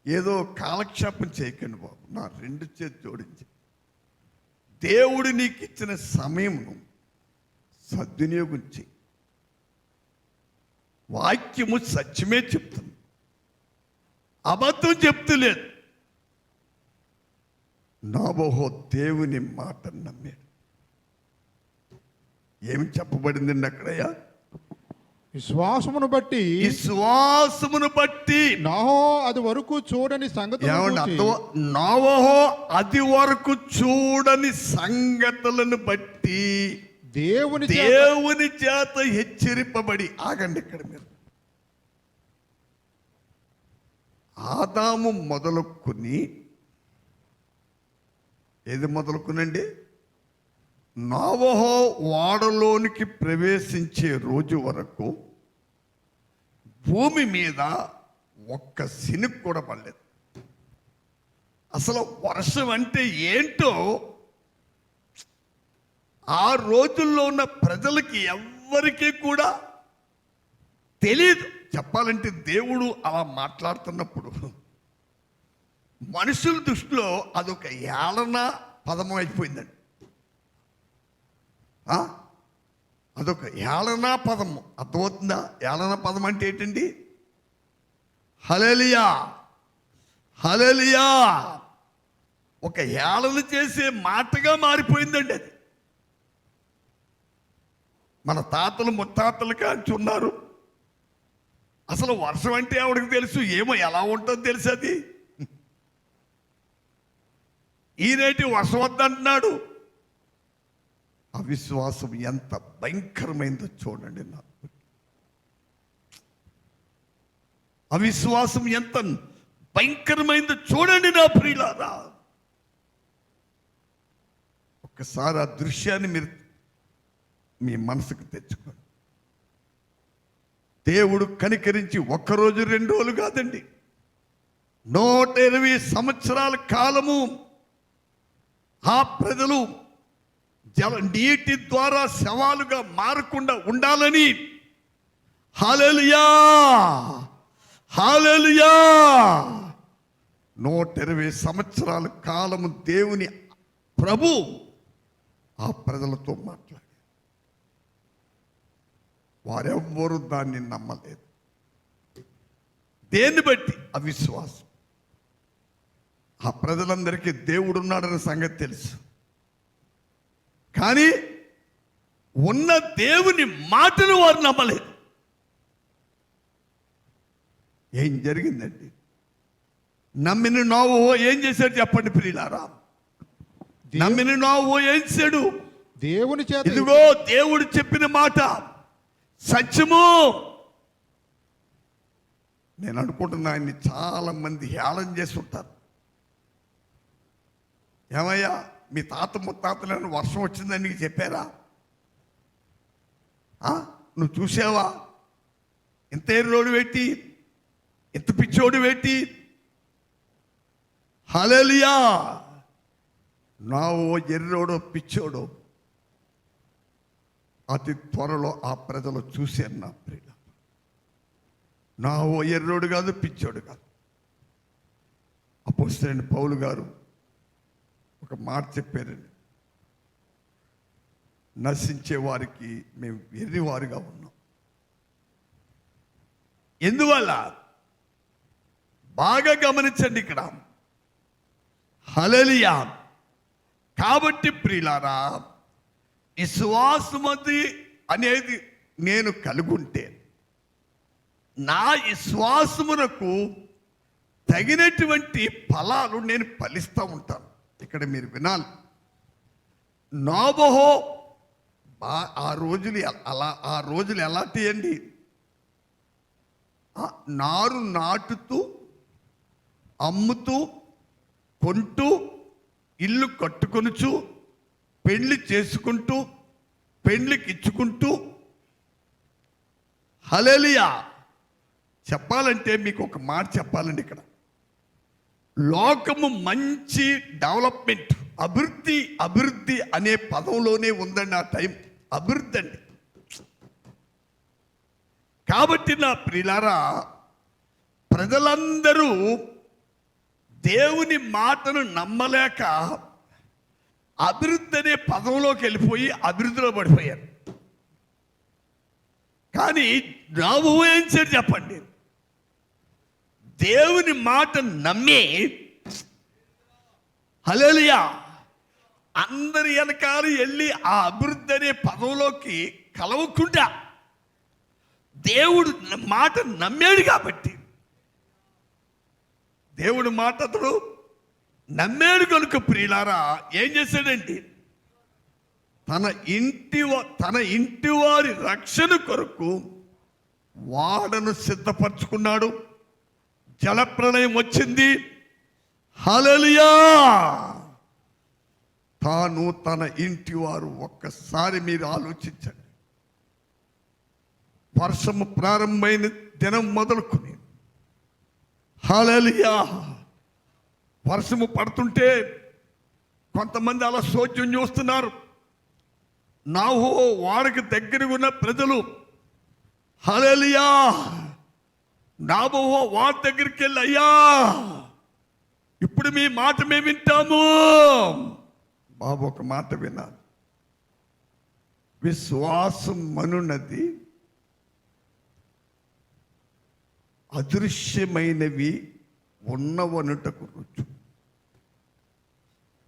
ఏదో కాలక్షేపం చేయకండి బాబు. నా 2 చేతులు జోడించి దేవుడు నీకు ఇచ్చిన సమయమును సద్వినియోగం చేయి. వాక్యము సత్యమే చెప్తుంది, అబద్ధం చెప్తలేదు. నోబహు దేవుని మాట నమ్మాడు. ఏమి చెప్పబడిందండి అక్కడయ్యా? విశ్వాసమును బట్టి నోవహు అది వరకు చూడని సంగతులను బట్టి దేవుని చేత హెచ్చరింపబడి. ఆగండి ఇక్కడ మీరు. ఆదాము మొదలుకుని ఏది మొదలుకునండి? నోవహు ఓడలోనికి ప్రవేశించే రోజు వరకు భూమి మీద ఒక్క సినుకు కూడా పడలేదు. అసలు వర్షం అంటే ఏంటో ఆ రోజుల్లో ఉన్న ప్రజలకి ఎవ్వరికీ కూడా తెలియదు. చెప్పాలంటే దేవుడు అలా మాట్లాడుతున్నప్పుడు మనుషుల దృష్టిలో అదొక ఏళన పదం అయిపోయిందండి. అదొక ఏళన పదము. అర్థమవుతుందా? ఏళన పదం అంటే ఏంటండి? హల్లెలూయా, హల్లెలూయా. ఒక ఏళన చేసే మాటగా మారిపోయిందండి అది. మన తాతలు ముత్తాతలు కాంచి ఉన్నారు. అసలు వర్షం అంటే ఎవరికి తెలుసు? ఏమో ఎలా ఉంటుందో తెలుసు అది. ఈనేటి వర్షం వద్దంటున్నాడు. అవిశ్వాసం ఎంత భయంకరమైందో చూడండి. నాకు అవిశ్వాసం ఎంత భయంకరమైందో చూడండి నా ప్రియులారా. ఒక్కసారి ఆ దృశ్యాన్ని మీరు మీ మనసుకు తెచ్చుకోండి. దేవుడు కనికరించి ఒక్కరోజు 2 రోజులు కాదండి, 120 సంవత్సరాల కాలము ఆ ప్రజలు నీటి ద్వారా శవాలుగా మారకుండా ఉండాలని, హల్లెలూయా, హల్లెలూయా, 120 సంవత్సరాల కాలము దేవుని ప్రభు ఆ ప్రజలతో మాట్లాడారు. వారెవ్వరూ దాన్ని నమ్మలేదు. దేన్ని బట్టి? అవిశ్వాసం. ఆ ప్రజలందరికీ దేవుడు ఉన్నాడన్న సంగతి తెలుసు, కానీ ఉన్న దేవుని మాటలు వారు నమ్మలేదు. ఏం జరిగిందండి? నమ్మిన నోవహు ఏం చేశాడు చెప్పండి ప్రియులారా? నమ్మిన నోవహు ఏం చేశాడు? దేవుని చేత ఇదిగో దేవుడు చెప్పిన మాట సత్యము. నేను అనుకుంటున్నా ఆయన్ని చాలా మంది హేళన చేసి ఉంటారు. ఏమయ్యా, మీ తాత ముత్తాతలను వర్షం వచ్చిందని నీకు చెప్పారా? నువ్వు చూసావా? ఇంత ఎర్రోడు పెట్టి, ఇంత పిచ్చోడు పెట్టి. హల్లెలూయా. నా ఓ ఎర్రోడో పిచ్చోడో అతి త్వరలో ఆ ప్రజలు చూశారు నా ప్రియుల. నా ఓ ఎర్రోడు కాదు, పిచ్చోడు కాదు. అపోస్తలుడైన పౌలు గారు ఒక మాట చెప్పారండి. నశించే వారికి మేము వెర్రివారుగా ఉన్నాం. ఎందువల్ల? బాగా గమనించండి ఇక్కడ. హల్లెలూయా. కాబట్టి ప్రియులారా, విశ్వాసమది అనేది నేను కలుగుంటే నా విశ్వాసమునకు తగినటువంటి ఫలాలు నేను ఫలిస్తూ ఉంటాను. ఇక్కడ మీరు వినాలి. నోవహు ఆ రోజులు ఎలా తీయండి? నారు నాటుతూ, అమ్ముతూ, కొంటూ, ఇల్లు కట్టుకొనుచు, పెళ్లి చేసుకుంటూ, పెళ్లికి ఇచ్చుకుంటూ. హల్లెలూయా. చెప్పాలంటే మీకు ఒక మాట చెప్పాలండి. ఇక్కడ లోకము మంచి డెవలప్మెంట్, అభివృద్ధి అనే పదంలోనే ఉందండి ఆ టైం. అభివృద్ధి అండి. కాబట్టి నా ప్రియులారా, ప్రజలందరూ దేవుని మాటను నమ్మలేక అభివృద్ధి అనే పదంలోకి వెళ్ళిపోయి అభివృద్ధిలో పడిపోయారు. కానీ నోవహు ఏం చేయాలి చెప్పండి? దేవుని మాట నమ్మి, హల్లెలూయా, అందరి వెనకాల వెళ్ళి ఆ అభివృద్ధి అనే పదంలోకి కలవకుండా దేవుడు మాట నమ్మాడు. కాబట్టి దేవుడు మాట అతడు నమ్మాడు కనుక ప్రియులారా ఏం చేశాడండి? తన ఇంటి వారి రక్షణ కొరకు వాడను సిద్ధపరచుకున్నాడు. జలప్రళయం వచ్చింది. హల్లెలూయా. తాను తన ఇంటి వారు, ఒక్కసారి మీరు ఆలోచించండి. వర్షము ప్రారంభమైన దినం మొదలుకొని హల్లెలూయా వర్షము పడుతుంటే కొంతమంది అలా సోద్యం చూస్తున్నారు. నోవహు వాడికి దగ్గరగా ఉన్న ప్రజలు హల్లెలూయా, నోవహు వాడి దగ్గరికి వెళ్ళి, అయ్యా ఇప్పుడు మీ మాట మేము వింటాము. బాబు ఒక మాట వినాలి. విశ్వాసం అనున్నది అదృశ్యమైనవి ఉన్నవనుటకు రుజు.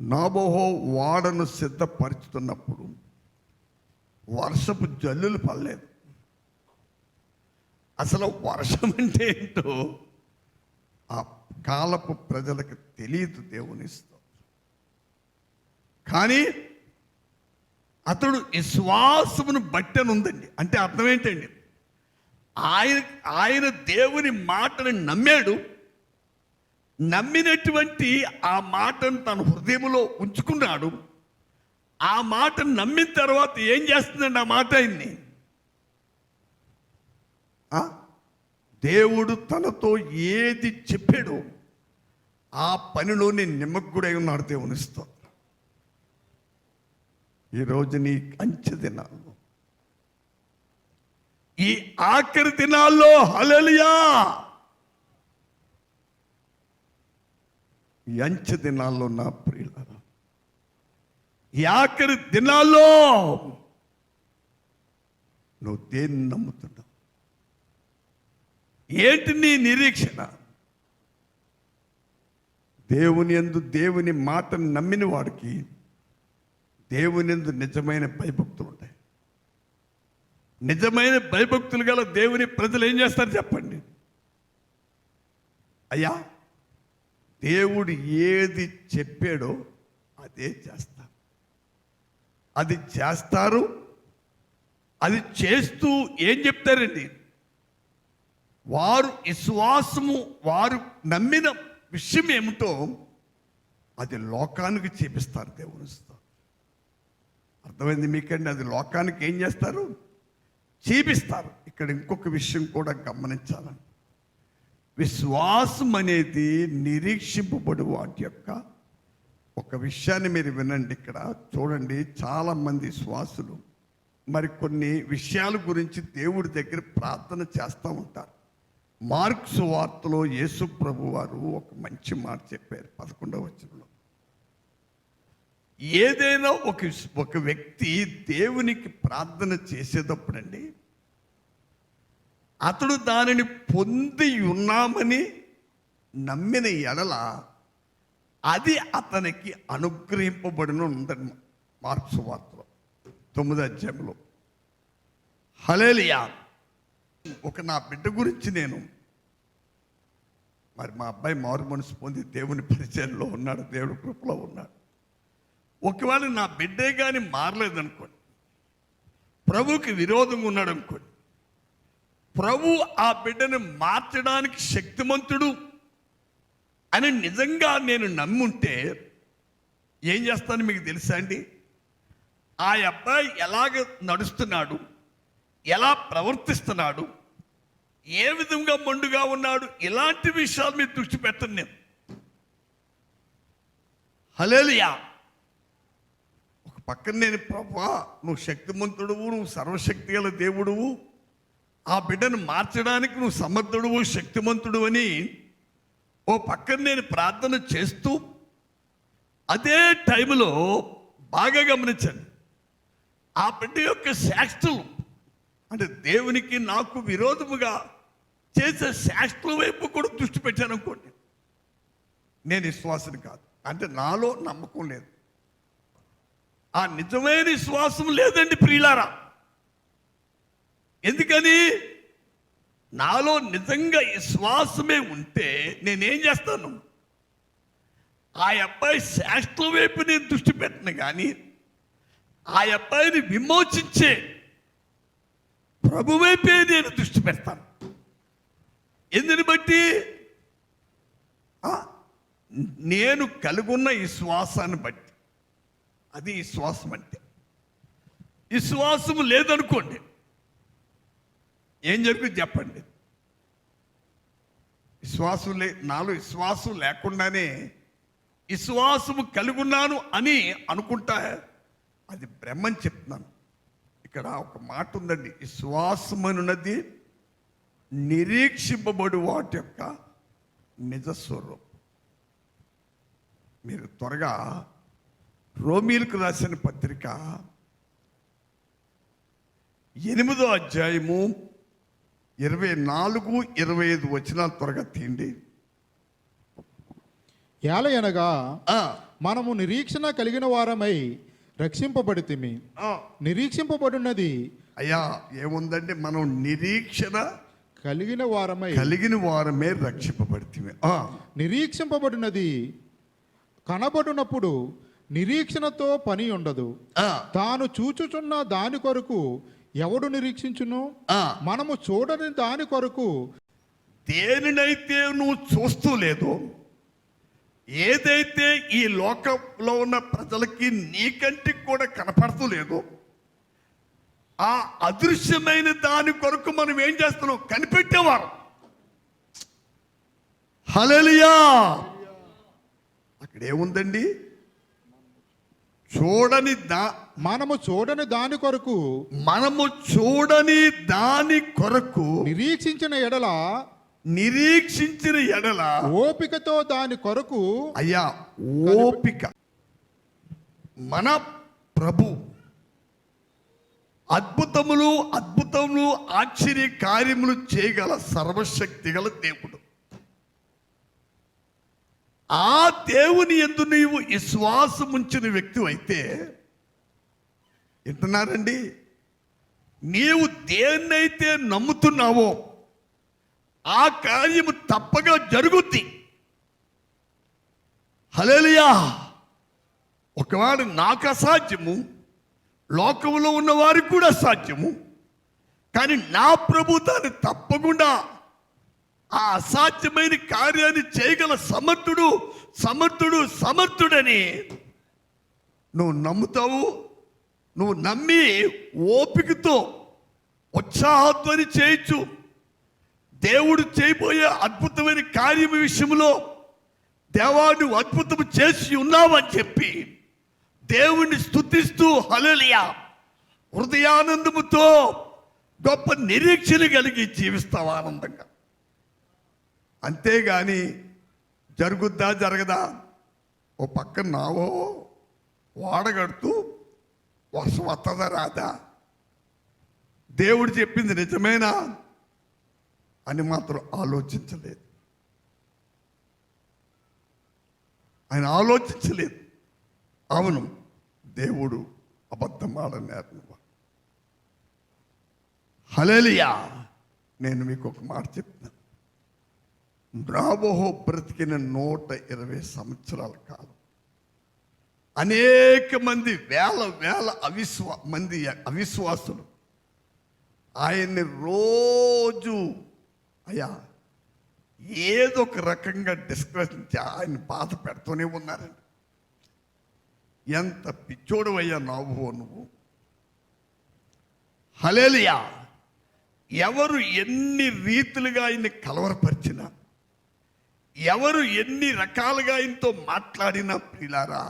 నోబహు ఓడను సిద్ధపరుచుతున్నప్పుడు వర్షపు జల్లులు పడలేదు. అసలు వర్షం అంటే ఏంటో ఆ కాలపు ప్రజలకు తెలియదు. దేవుని స్తోత్రం. కానీ అతడు విశ్వాసమును బట్టి అని ఉందండి. అంటే అర్థం ఏంటండి? ఆయన దేవుని మాటను నమ్మాడు. నమ్మినటువంటి ఆ మాటను తన హృదయంలో ఉంచుకున్నాడు. ఆ మాటను నమ్మిన తర్వాత ఏం చేస్తుందండి ఆ మాట ఆయన్ని? దేవుడు తనతో ఏది చెప్పాడో ఆ పనిలోనే నిమగ్గుడై ఉన్నాడు. దేవుని స్తోత్రం. ఈరోజు నీ అంచె దినాల్లో, ఈ ఆఖరి దినాల్లో, హల్లెలూయా, ఈ అంచె దినాల్లో నా ప్రియులారా, ఈ ఆఖరి దినాల్లో నువ్వు దేన్ని నమ్ముతున్నావు? ఏంటి నీ నిరీక్షణ? దేవుని యందు దేవుని మాటను నమ్మిన వాడికి దేవుని యందు నిజమైన భయభక్తులు ఉంటాయి. నిజమైన భయభక్తులు గల దేవుని ప్రజలు ఏం చేస్తారు చెప్పండి? అయ్యా, దేవుడు ఏది చెప్పాడో అదే చేస్తారు. అది చేస్తారు. అది చేస్తూ ఏం చెప్తారండి? వారు విశ్వాసము, వారు నమ్మిన విషయం ఏమిటో అది లోకానికి చూపిస్తారు. దేవుని స్తోత్రం. అర్థమైంది మీకండి? అది లోకానికి ఏం చేస్తారు? చూపిస్తారు. ఇక్కడ ఇంకొక విషయం కూడా గమనించాలని, విశ్వాసం అనేది నిరీక్షింపబడు వాటి యొక్క ఒక విషయాన్ని మీరు వినండి. ఇక్కడ చూడండి, చాలామంది విశ్వాసులు మరి కొన్ని విషయాల గురించి దేవుడి దగ్గర ప్రార్థన చేస్తూ ఉంటారు. మార్కు సువార్తలో యేసు ప్రభు వారు ఒక మంచి మాట చెప్పారు 11వ వచనంలో. ఏదైనా ఒక వ్యక్తి దేవునికి ప్రార్థన చేసేటప్పుడండి, అతడు దానిని పొంది ఉన్నామని నమ్మిన ఎడల అది అతనికి అనుగ్రహింపబడిన ఉందని మార్కు సువార్తలో 9వ అధ్యాయంలో. హల్లెలూయా. నా బిడ్డ గురించి నేను మరి మా అబ్బాయి మారు మనసు పొంది దేవుని పరిచయంలో ఉన్నాడు, దేవుడి కృపలో ఉన్నాడు. ఒకవేళ నా బిడ్డే కానీ మారలేదనుకోండి, ప్రభువుకి విరోధంగా ఉన్నాడు అనుకోండి, ప్రభు ఆ బిడ్డను మార్చడానికి శక్తిమంతుడు అని నిజంగా నేను నమ్ముంటే ఏం చేస్తాను మీకు తెలుసా అండి? ఆ అబ్బాయి ఎలాగ నడుస్తున్నాడు, ఎలా ప్రవర్తిస్తున్నాడు, ఏ విధంగా మొండుగా ఉన్నాడు, ఇలాంటి విషయాలు మీరు దృష్టి పెట్టను నేను. హల్లెలూయా. ఒక పక్కన నేను, ప్రభువా నువ్వు శక్తిమంతుడువు, నువ్వు సర్వశక్తి గల దేవుడువు, ఆ బిడ్డను మార్చడానికి నువ్వు సమర్థుడువు, శక్తిమంతుడు అని ఓ పక్కన నేను ప్రార్థన చేస్తూ, అదే టైంలో బాగా గమనించండి, ఆ బిడ్డ యొక్క శాస్త్రం అంటే దేవునికి నాకు విరోధముగా చేసే శాస్త్రం వైపు కూడా దృష్టి పెట్టాను అనుకోండి, నేను విశ్వాసం కాదు. అంటే నాలో నమ్మకం లేదు, ఆ నిజమైన విశ్వాసం లేదండి ప్రియులారా. ఎందుకని? నాలో నిజంగా విశ్వాసమే ఉంటే నేనేం చేస్తాను? ఆ అబ్బాయి శాస్త్రం వైపు నేను దృష్టి పెట్టను, కానీ ఆ అబ్బాయిని విమోచించే ప్రభు వైపే నేను దృష్టి పెడతాను. ఎందుని బట్టి? నేను కలుగున్న విశ్వాసాన్ని బట్టి. అది విశ్వాసం అంటే. విశ్వాసం లేదనుకోండి, ఏం జరుగుతుంది చెప్పండి? నాలో విశ్వాసం లేకుండానే విశ్వాసము కలుగున్నాను అని అనుకుంటా, అది బ్రహ్మని చెప్తున్నాను. ఇక్కడ ఒక మాట ఉందండి, విశ్వాసం అనున్నది నిరీక్షింపబడు వాటి యొక్క నిజ స్వరూపం. మీరు త్వరగా రోమీలకు రాసిన పత్రిక 8వ అధ్యాయము 24, 25 వచనాలు త్వరగా తీయండి. ఏలయనగా ఆ, మనము నిరీక్షణ కలిగిన వారమై రక్షింపబడితిమి. నిరీక్షింపబడినది అయ్యా ఏముందంటే మనం నిరీక్షణ కలిగిన వారమై కలిగిన వారమే రక్షింపబడితిమి. నిరీక్షింపబడినది కనబడినప్పుడు నిరీక్షణతో పని ఉండదు. తాను చూచుచున్న దాని కొరకు ఎవడు నిరీక్షించును? మనము చూడని దాని కొరకు దేనినైతే నువ్వు చూస్తూ లేదు, ఏదైతే ఈ లోకంలో ఉన్న ప్రజలకి నీకంటికి కూడా కనపడుతూ లేదు, ఆ అదృశ్యమైన దాని కొరకు మనం ఏం చేస్తున్నాం? కనిపెట్టేవారు. హల్లెలూయా. అక్కడ ఏముందండి? మనము చూడని దాని కొరకు నిరీక్షించిన ఎడల ఓపికతో దాని కొరకు. అయ్యా ఓపిక. మన ప్రభు అద్భుతములు ఆశ్చర్య కార్యములు చేయగల సర్వశక్తి గల దేవుడు. ఆ దేవుని యందు నీవు విశ్వాసం ఉంచిన వ్యక్తి అయితే, వింటున్నారండి, నీవు దేన్నైతే నమ్ముతున్నావో ఆ కార్యము తప్పగా జరుగుద్ది. హల్లెలూయా. ఒకవేళ నాకు అసాధ్యము, లోకంలో ఉన్న వారికి కూడా అసాధ్యము, కానీ నా ప్రభు దాన్ని తప్పకుండా ఆ అసాధ్యమైన కార్యాన్ని చేయగల సమర్థుడని నువ్వు నమ్ముతావు. నువ్వు నమ్మి ఓపికతో ఉత్సాహధ్వని చేయొచ్చు. దేవుడు చేయబోయే అద్భుతమైన కార్యం విషయంలో దేవా నువ్వు అద్భుతం చేసి ఉన్నావని చెప్పి దేవుణ్ణి స్తుతిస్తూ హల్లెలూయా హృదయానందముతో గొప్ప నిరీక్షణ కలిగి జీవిస్తావు ఆనందంగా. అంతేగాని జరుగుద్దా జరగదా, ఓ పక్కన నావో వాడగడుతూ వర్షం వస్తుందా రాదా, దేవుడు చెప్పింది నిజమేనా అని మాత్రం ఆలోచించలేదు. ఆయన ఆలోచించలేదు. అవును, దేవుడు అబద్ధం ఆడన్నారు. హల్లెలూయా. నేను మీకు ఒక మాట చెప్తాను. రాబోహో బ్రతికిన 120 సంవత్సరాల కాలం అనేక మంది వేల అవిశ్వాసులు ఆయన్ని రోజు అయ్యా ఏదో ఒక రకంగా డిస్కషన్ ఆయన బాధ పెడుతూనే ఉన్నారండి. ఎంత పిచ్చోడు అయ్యా నువ్వు. హల్లెలూయా. ఎవరు ఎన్ని రీతులుగా ఆయన్ని కలవరపరిచినా, ఎవరు ఎన్ని రకాలుగా ఆయనతో మాట్లాడినా, ప్రియులారా,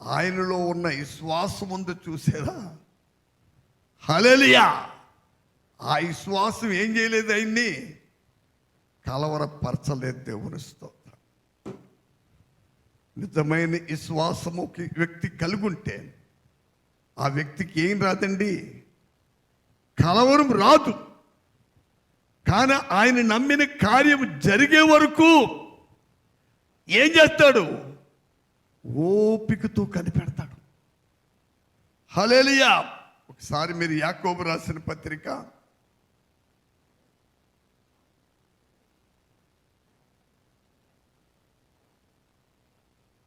ఆయనలో ఉన్న విశ్వాసం ఉందో చూసారా? హల్లెలూయా. ఆ విశ్వాసం ఏం చేయలేదు, ఆయన్ని కలవరపరచలేదు. దేవుని స్తోత్రం. నిజమైన విశ్వాసము వ్యక్తి కలుగుంటే ఆ వ్యక్తికి ఏం రాదండి? కలవరం రాదు. కానీ ఆయన నమ్మిన కార్యం జరిగే వరకు ఏం చేస్తాడు? ఓపికతో కనిపెడతాడు. హల్లెలూయా. ఒకసారి మీరు యాకోబు రాసిన పత్రిక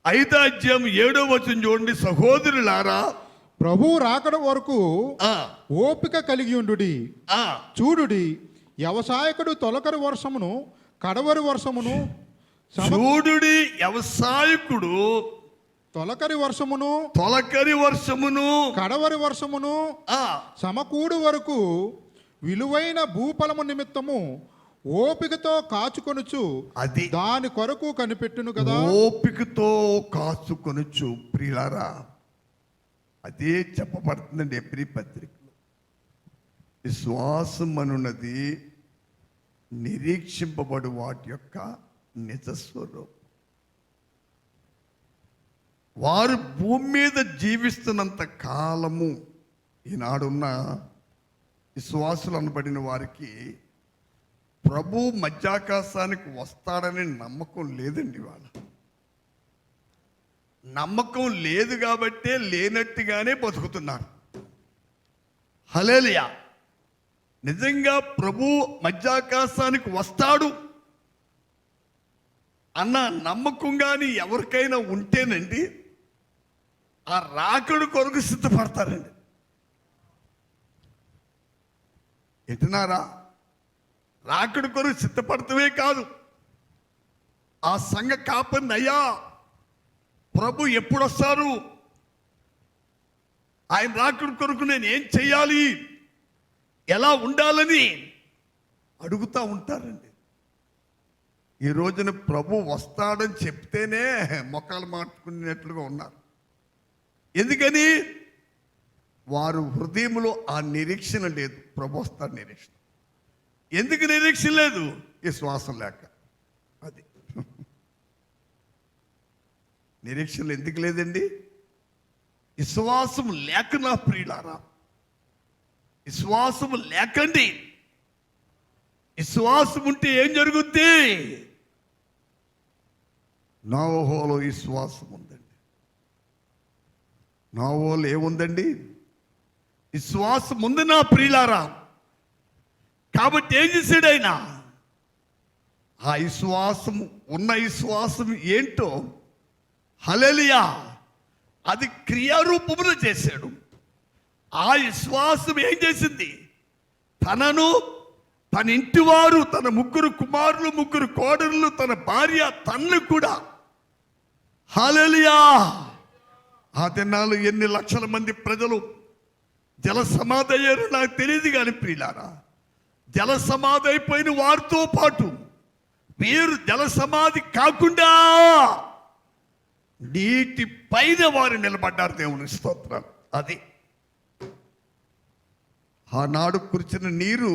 5వ అధ్యాయం 7వ వచనం చూడండి. సహోదరులారా, ప్రభువు రాకడ వరకు ఓపిక కలిగి ఉండుడి. చూడుడి, వ్యవసాయకుడు తొలకరి వర్షమును కడవరి వర్షమును చూడుడి, వ్యవసాయకుడు తొలకరి వర్షమును కడవరి వర్షమును సమకూడు వరకు విలువైన భూఫలము నిమిత్తము ఓపికతో కాచుకొనుచు అది దాని కొరకు కనిపెట్టును కదా. ఓపికతో కాచుకొనుచు. ప్రియులారా, అదే చెప్పబడుతుందండి ఎబ్రీ పత్రికలో. విశ్వాసం అనున్నది నిరీక్షింపబడు వాటి యొక్క నిజస్వరూపం. వారు భూమి మీద జీవిస్తున్నంత కాలము ఈనాడున్న విశ్వాసులు అనబడిన వారికి ప్రభు మధ్యాకాశానికి వస్తాడని నమ్మకం లేదండి. వాళ్ళ నమ్మకం లేదు కాబట్టే లేనట్టుగానే బతుకుతున్నారు. హల్లెలూయా. నిజంగా ప్రభు మధ్యాకాశానికి వస్తాడు అన్న నమ్మకం కానీ ఎవరికైనా ఉంటేనండి ఆ రాకడు కొరకు సిద్ధపడతారండి. ఎటునారా రాకడు కొరకు సిద్ధపడతమే కాదు, ఆ సంఘ కాపరిని, అయ్యా ప్రభు ఎప్పుడు వస్తారు, ఆయన రాకడు కొరకు నేను ఏం చెయ్యాలి, ఎలా ఉండాలని అడుగుతూ ఉంటారండి. ఈ రోజున ప్రభు వస్తాడని చెప్తేనే మొక్కలు మార్చుకునేట్లుగా ఉన్నారు. ఎందుకని? వారు హృదయంలో ఆ నిరీక్షణ లేదు. ప్రభు వస్తాడు నిరీక్షణ. ఎందుకు నిరీక్షణ లేదు? విశ్వాసం లేక. అది నిరీక్షణ ఎందుకు లేదండి? విశ్వాసం లేక నా ప్రియులారా, విశ్వాసం లేకండి. విశ్వాసం ఉంటే ఏం జరుగుద్ది? నోవహులో విశ్వాసం ఉందండి. నోవహులో ఏముందండి? విశ్వాసం ఉంది నా ప్రియులారా. కాబట్టి ఏం చేశాడు ఆయన? ఆ విశ్వాసం ఉన్న విశ్వాసం ఏంటో, హల్లెలూయా, అది క్రియారూపములో చేశాడు. ఆ విశ్వాసం ఏం చేసింది? తనను, తన ఇంటివారు, తన 3 కుమారులు, 3 కోడళ్ళు, తన భార్య, తనను కూడా, హల్లెలూయా, ఆ దినాలు ఎన్ని లక్షల మంది ప్రజలు జల సమాధి అయ్యారు నాకు తెలియదు కానీ ప్రియులారా, జల సమాధి అయిపోయిన వారితో పాటు వీరు జల సమాధి కాకుండా నీటి పైన వారు నిలబడ్డారు. దేవుని స్తోత్రం. అది ఆనాడు కురిచిన నీరు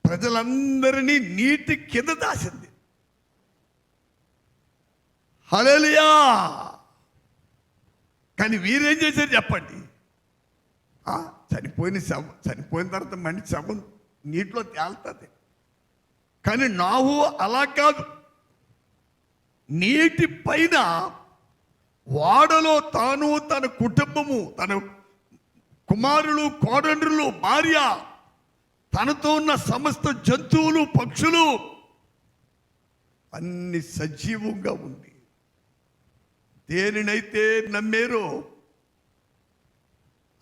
ప్రజలందరినీ నీటి కింద దాసింది. హల్లెలూయా. కానీ వీరేం చేశారు చెప్పండి? చనిపోయిన తర్వాత మనిషి శవం నీటిలో తేలుతుంది. కానీ నోవహు అలా కాదు. నీటి పైన వాడలో తాను, తన కుటుంబము, తన కుమారులు, కోడండ్రులు, భార్య, తనతో ఉన్న సమస్త జంతువులు, పక్షులు అన్ని సజీవంగా ఉంది. దేనినైతే నమ్మారో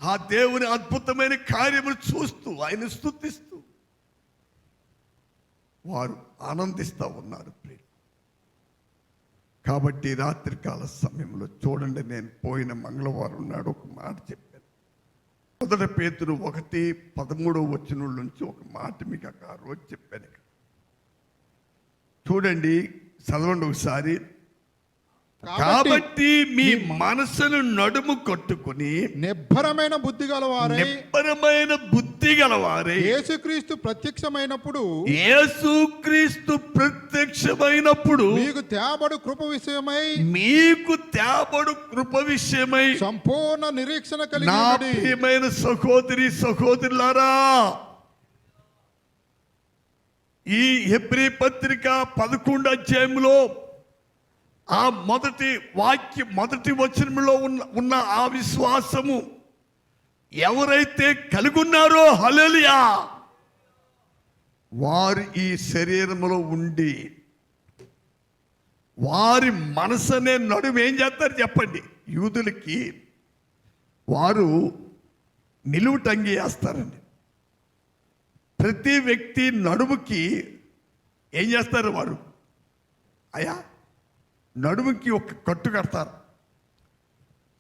ఆ దేవుని అద్భుతమైన కార్యములు చూస్తూ ఆయన స్తుతిస్తూ వారు ఆనందిస్తూ ఉన్నారు. కాబట్టి రాత్రికాల సమయంలో చూడండి, నేను పోయిన మంగళవారం నాడు ఒక మాట చెప్పాను. 1 పేతురు 1:13 నుంచి ఒక మాట మీకు ఆ రోజు చెప్పాను. చూడండి, చదవండి ఒకసారి. కాబట్టి మీ మనసును నడుము కట్టుకుని నిబ్బరమైన బుద్ధి గలవారై యేసుక్రీస్తు ప్రత్యక్షమైనప్పుడు మీకు తేబడు కృప విషయమై సంపూర్ణ నిరీక్షణ కలిగి నా ప్రియమైన సహోదరులారా, ఈ హెబ్రీ పత్రిక 11 అధ్యాయంలో ఆ మొదటి వచనంలో ఉన్న ఆ విశ్వాసము ఎవరైతే కలిగున్నారో, హల్లెలూయా, వారు ఈ శరీరంలో ఉండి వారి మనసనే నడుము ఏం చేస్తారు చెప్పండి? యూదులకి వారు నిలువుటంగి వేస్తారండి. ప్రతి వ్యక్తి నడుముకి ఏం చేస్తారు వారు? అయ్యా, నడుముకి ఒక కట్టు కడతారు.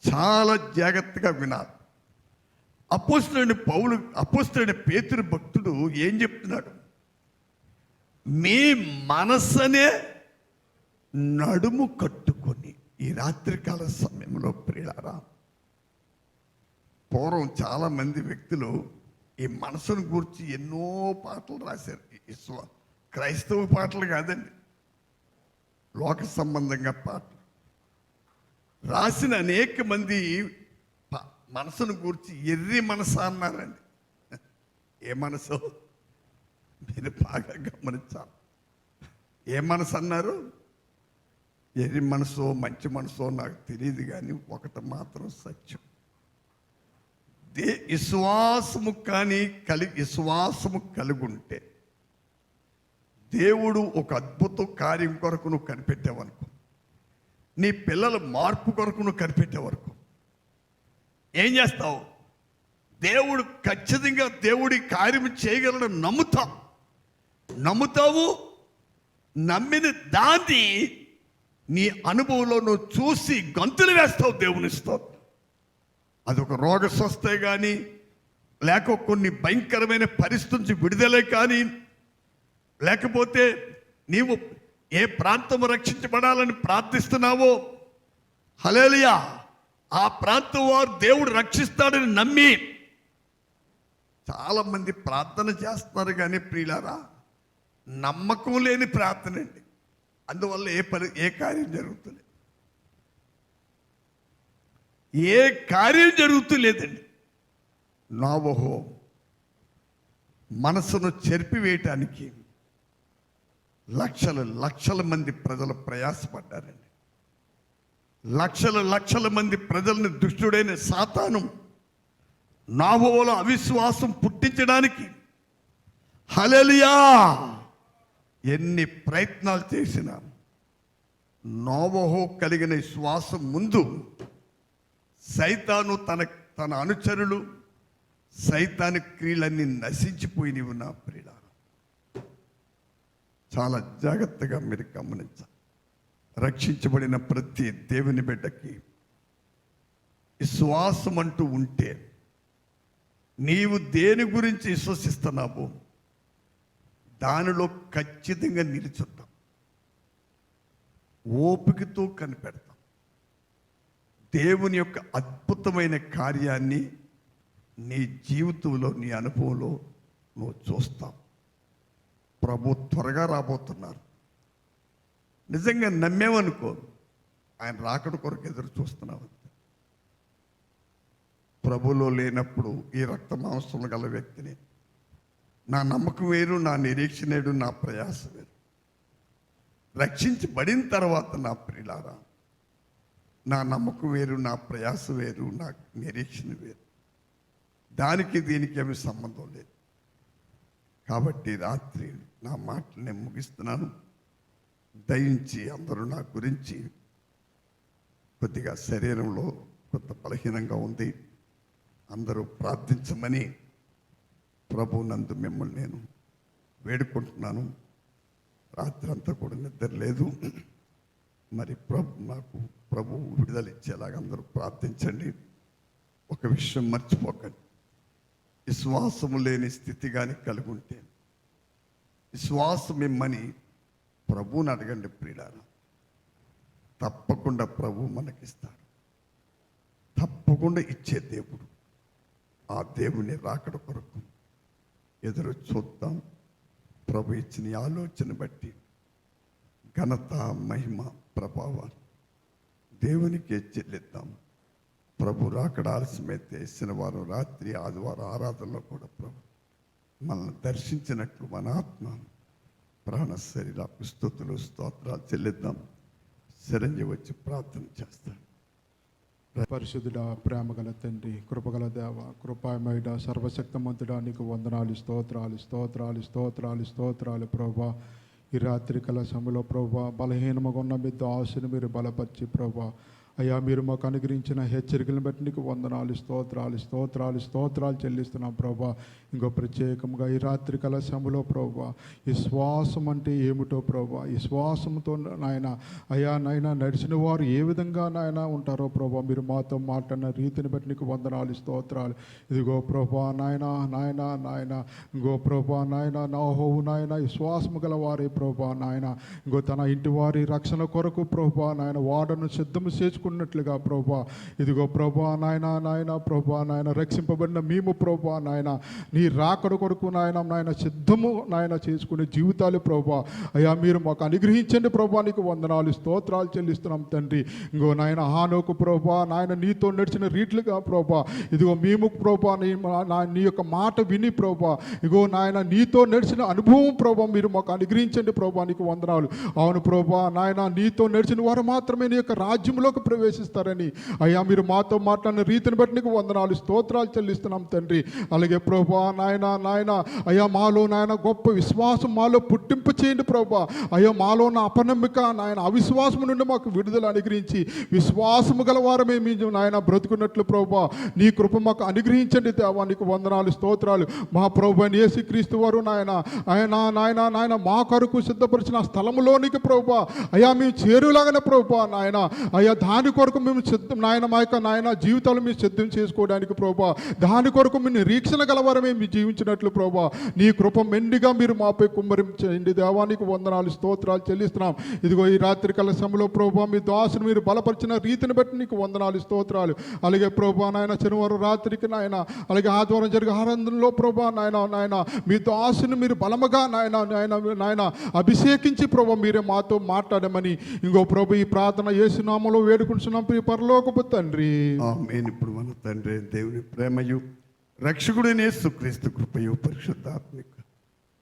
చాలా జాగ్రత్తగా వినాలి. అపోస్తలుడైన పేతురు భక్తుడు ఏం చెప్తున్నాడు? మీ మనస్సనే నడుము కట్టుకొని ఈ రాత్రికాల సమయంలో ప్రియులారా, పూర్వం చాలా మంది వ్యక్తులు ఈ మనసును గురించి ఎన్నో పాటలు రాశారు. క్రైస్తవ పాటలు కాదండి, లోక సంబంధంగా పాటలు. రాసిన అనేక మంది మనసును గూర్చి ఎర్రి మనసు అన్నారండి. ఏ మనసు? మీరు బాగా గమనించాలి. ఏ మనసు అన్నారు? ఎర్రి మనసో మంచి మనసో నాకు తెలియదు, కానీ ఒకటి మాత్రం సత్యం. విశ్వాసము కలిగి ఉంటే దేవుడు ఒక అద్భుత కార్యం కొరకు నువ్వు కనిపెట్టావనుకో, నీ పిల్లల మార్పు కొరకు నువ్వు కనిపెట్టేవరకు ఏం చేస్తావు? దేవుడు ఖచ్చితంగా దేవుడి కార్యం చేయగలడం నమ్ముతావు. నమ్మిన దాన్ని నీ అనుభవంలో నువ్వు చూసి గంతులు వేస్తావు. దేవునిస్తావు. అదొక రోగ స్వస్థే కానీ, లేక కొన్ని భయంకరమైన పరిస్థితి నుంచి విడుదలే కానీ, లేకపోతే నీవు ఏ ప్రాంతం రక్షించబడాలని ప్రార్థిస్తున్నావో, హల్లెలూయా, ఆ ప్రాంతం వారు దేవుడు రక్షిస్తాడని నమ్మి చాలా మంది ప్రార్థన చేస్తున్నారు, కానీ ప్రియులారా నమ్మకం లేని ప్రార్థన అండి. అందువల్ల ఏ కార్యం జరుగుతుంది? ఏ కార్యం జరుగుతులేదండి. నోవహు మనసును చెరిపివేయటానికి లక్షల మంది ప్రజలు ప్రయాసపడ్డారండి. లక్షల మంది ప్రజల్ని దుష్టుడైన సాతాను నోవహులో అవిశ్వాసం పుట్టించడానికి హల్లెలూయా ఎన్ని ప్రయత్నాలు చేసినా నోవహు కలిగిన విశ్వాసం ముందు సైతాను తన అనుచరులు సైతాను క్రియలన్నీ నశించిపోయినవి. నా ప్రియులారా, చాలా జాగ్రత్తగా మీరు గమనించాలి. రక్షించబడిన ప్రతి దేవుని బిడ్డకి విశ్వాసం అంటూ ఉంటే, నీవు దేని గురించి విశ్వసిస్తున్నావో దానిలో ఖచ్చితంగా నిలుచుంటాం. ఓపికతో కనిపెడతాం. దేవుని యొక్క అద్భుతమైన కార్యాన్ని నీ జీవితంలో, నీ అనుభవంలో నువ్వు చూస్తావు. ప్రభు త్వరగా రాబోతున్నారు. నిజంగా నమ్మేవనుకో, ఆయన రాకడ కొరకు ఎదురు చూస్తున్నావు. ప్రభులో లేనప్పుడు ఈ రక్త మాంసములు గల వ్యక్తిని నా నమ్మకం వేరు, నా నిరీక్షణ వేరు, నా ప్రయాస వేరు. రక్షించబడిన తర్వాత నా ప్రియులారా, నా నమ్మకం వేరు, నా ప్రయాస వేరు, నా నిరీక్షణ వేరు. దానికి దీనికి ఏమి సంబంధం లేదు. కాబట్టి రాత్రి నా మాటలు నేను ముగిస్తున్నాను. దయించి అందరూ నా గురించి, కొద్దిగా శరీరంలో కొంత బలహీనంగా ఉంది, అందరూ ప్రార్థించమని ప్రభు నందు మిమ్మల్ని నేను వేడుకుంటున్నాను. రాత్రి అంతా కూడా నిద్ర లేదు. మరి ప్రభు విడుదల ఇచ్చేలాగా అందరూ ప్రార్థించండి. ఒక విషయం మర్చిపోకండి, విశ్వాసము లేని స్థితి కానీ కలిగి ఉంటే విశ్వాసం ఇమ్మని ప్రభువుని అడగండి ప్రియులారా. తప్పకుండా ప్రభు మనకిస్తాడు. తప్పకుండా ఇచ్చే దేవుడు. ఆ దేవుని రాకడ కొరకు ఎదురు చూద్దాం. ప్రభు ఇచ్చిన ఆలోచన బట్టి ఘనత, మహిమ, ప్రభావాలు దేవునికే చెల్లిద్దాం. ప్రభు రాకడ ఆలస్యమైతే శనివారం రాత్రి, ఆదివారం ఆరాధనలో కూడా ప్రభు మనల్ని దర్శించినట్లు మన ఆత్మ, ప్రాణ, శరీర స్తుతులు, స్తోత్రాలు చెల్లిద్దాం. చిరంజీవి వచ్చి ప్రార్థన చేస్తాడు. పరిశుద్ధుడా, ప్రేమగల తండ్రి, కృపగల దేవ, కృపామయుడ, సర్వశక్తిమంతుడా, నీకు వందనాలు, స్తోత్రాలు ప్రభా. ఈ రాత్రి కల సమయంలో ప్రభా, బలహీనముగా ఉన్న మీ దాసుని మీరు బలపరిచి ప్రభా, అయ్యా మీరు మాకు అనుగ్రహించిన హెచ్చరికలను బట్టి నీకు వందనాలు, స్తోత్రాలు చెల్లిస్తున్నాం ప్రభా. ఇంకో ప్రత్యేకంగా ఈ రాత్రి కల సమయంలో ప్రభా, విశ్వాసం అంటే ఏమిటో ప్రభా, విశ్వాసంతో నాయన అయ్యా నాయన నడిచిన వారు ఏ విధంగా నాయన ఉంటారో ప్రభా, మీరు మాతో మాట్లాడిన రీతిని బట్టి నీకు వందనాలు, స్తోత్రాలు. ఇదిగో ప్రభా నాయన ఇంకో ప్రభా నాయన నోవహు నాయన విశ్వాసము గల వారే ప్రభా నాయన, ఇంకో తన ఇంటి వారి రక్షణ కొరకు ప్రభా నాయన వాడను సిద్ధము చేసుకుని చేసుకున్నట్లుగా ప్రభా, ఇదిగో ప్రభా నాయన ప్రభా నాయన రక్షింపబడిన మేము ప్రభా నాయన నీ రాకడ కొరకు నాయన సిద్ధము నాయన చేసుకునే జీవితాలు ప్రభా అయ్యా మీరు మాకు అనుగ్రహించండి ప్రభా, నీకు వందనాలు స్తోత్రాలు చెల్లిస్తున్నాం తండ్రి. ఇంకో నాయన హానోకు ప్రభా నాయన నీతో నడిచిన రీట్లుగా ప్రభా, ఇదిగో మేము ప్రభా నీ యొక్క మాట విని ప్రభా, ఇగో నాయన నీతో నడిచిన అనుభవం ప్రభా మీరు మాకు అనుగ్రహించండి ప్రభా, నీకు వందనాలు. అవును ప్రభా నాయన నీతో నడిచిన వారు మాత్రమే నీ యొక్క రాజ్యంలోకి ప్రవేశిస్తారని అయ్యా మీరు మాతో మాట్లాడిన రీతిని బట్టి నీకు వందనాలు స్తోత్రాలు చెల్లిస్తున్నాం తండ్రి. అలాగే ప్రభా నాయన అయ్యా మాలో నాయన గొప్ప విశ్వాసం మాలో పుట్టింపు చేయండి ప్రభా. అయ్యా మాలో ఉన్న అపనమ్మిక నాయన అవిశ్వాసం నుండి మాకు విడుదల అనుగ్రహించి విశ్వాసము గల వారమే మేము నాయన బ్రతుకున్నట్లు ప్రభా నీ కృప మాకు అనుగ్రహించండి దేవా, నీకు వందనాలు స్తోత్రాలు. మా ప్రభు యేసుక్రీస్తు వారు నాయన మా కొరకు సిద్ధపరిచిన స్థలములోనికి ప్రభా అయ్యా మేము చేరులాగానే ప్రభా నాయన అయ్యా దాని కొరకు మేము సిద్ధం నాయన మా యొక్క నాయన జీవితాలు మేము సిద్ధం చేసుకోవడానికి ప్రభా, దాని కొరకు మీ నిరీక్షణ గలవారమే మేము జీవించినట్లు ప్రభా నీ కృప మెండిగా మీరు మాపై కుమ్మరించండి దేవా, నీకు వందనాలు స్తోత్రాలు చెల్లిస్తున్నాం. ఇదిగో ఈ రాత్రి కాల సమయంలో ప్రభా మీ దాసును మీరు బలపరిచిన రీతిని బట్టి నీకు వందనాలు స్తోత్రాలు. అలాగే ప్రభా నాయన శనివారం రాత్రికి నాయన అలాగే ఆదివారం జరిగే ఆనందంలో ప్రభా నాయన మీ దాసుని మీరు బలముగా నాయన అభిషేకించి ప్రభా మీరే మాతో మాట్లాడమని ఇంకో ప్రభు ఈ ప్రార్థన యేసునామములో వేడుకుంటున్నాం ప్రియ పరలోకపు తండ్రి. ఆమేన్. ఇప్పుడు మన తండ్రి దేవుని ప్రేమయు రక్షకుడైన యేసుక్రీస్తు కృపయు పరిశుద్ధాత్మిక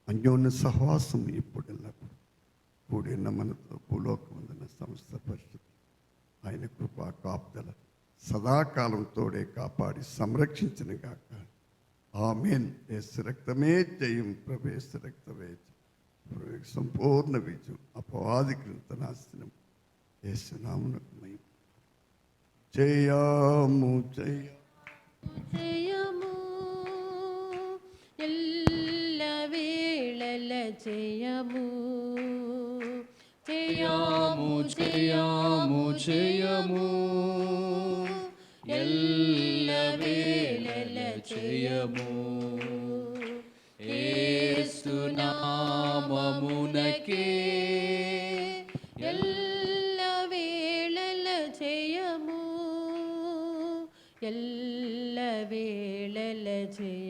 అన్యోన్య సహవాసం ఇప్పుడు కూడిన మనతో భూలోకమందున సమస్త పరిస్థితి ఆయన కృపా కాపుదల సదాకాలం తోడే కాపాడి సంరక్షించిన గాక. ఆమేన్. యేసు రక్తమే జయం, ప్రభు యేసు రక్తమే జయం, సంపూర్ణ విజయం, అపవాది కృత నాశనం యేసు నామమునకు మహిమ. జయము జయము ఎల్ల వేళల జయము జయము జయము జయము ఎల్ల వేళల జయము యేసు నామమునకే ఎల్ల వేళల జయము ఎల్ల వేళల జయ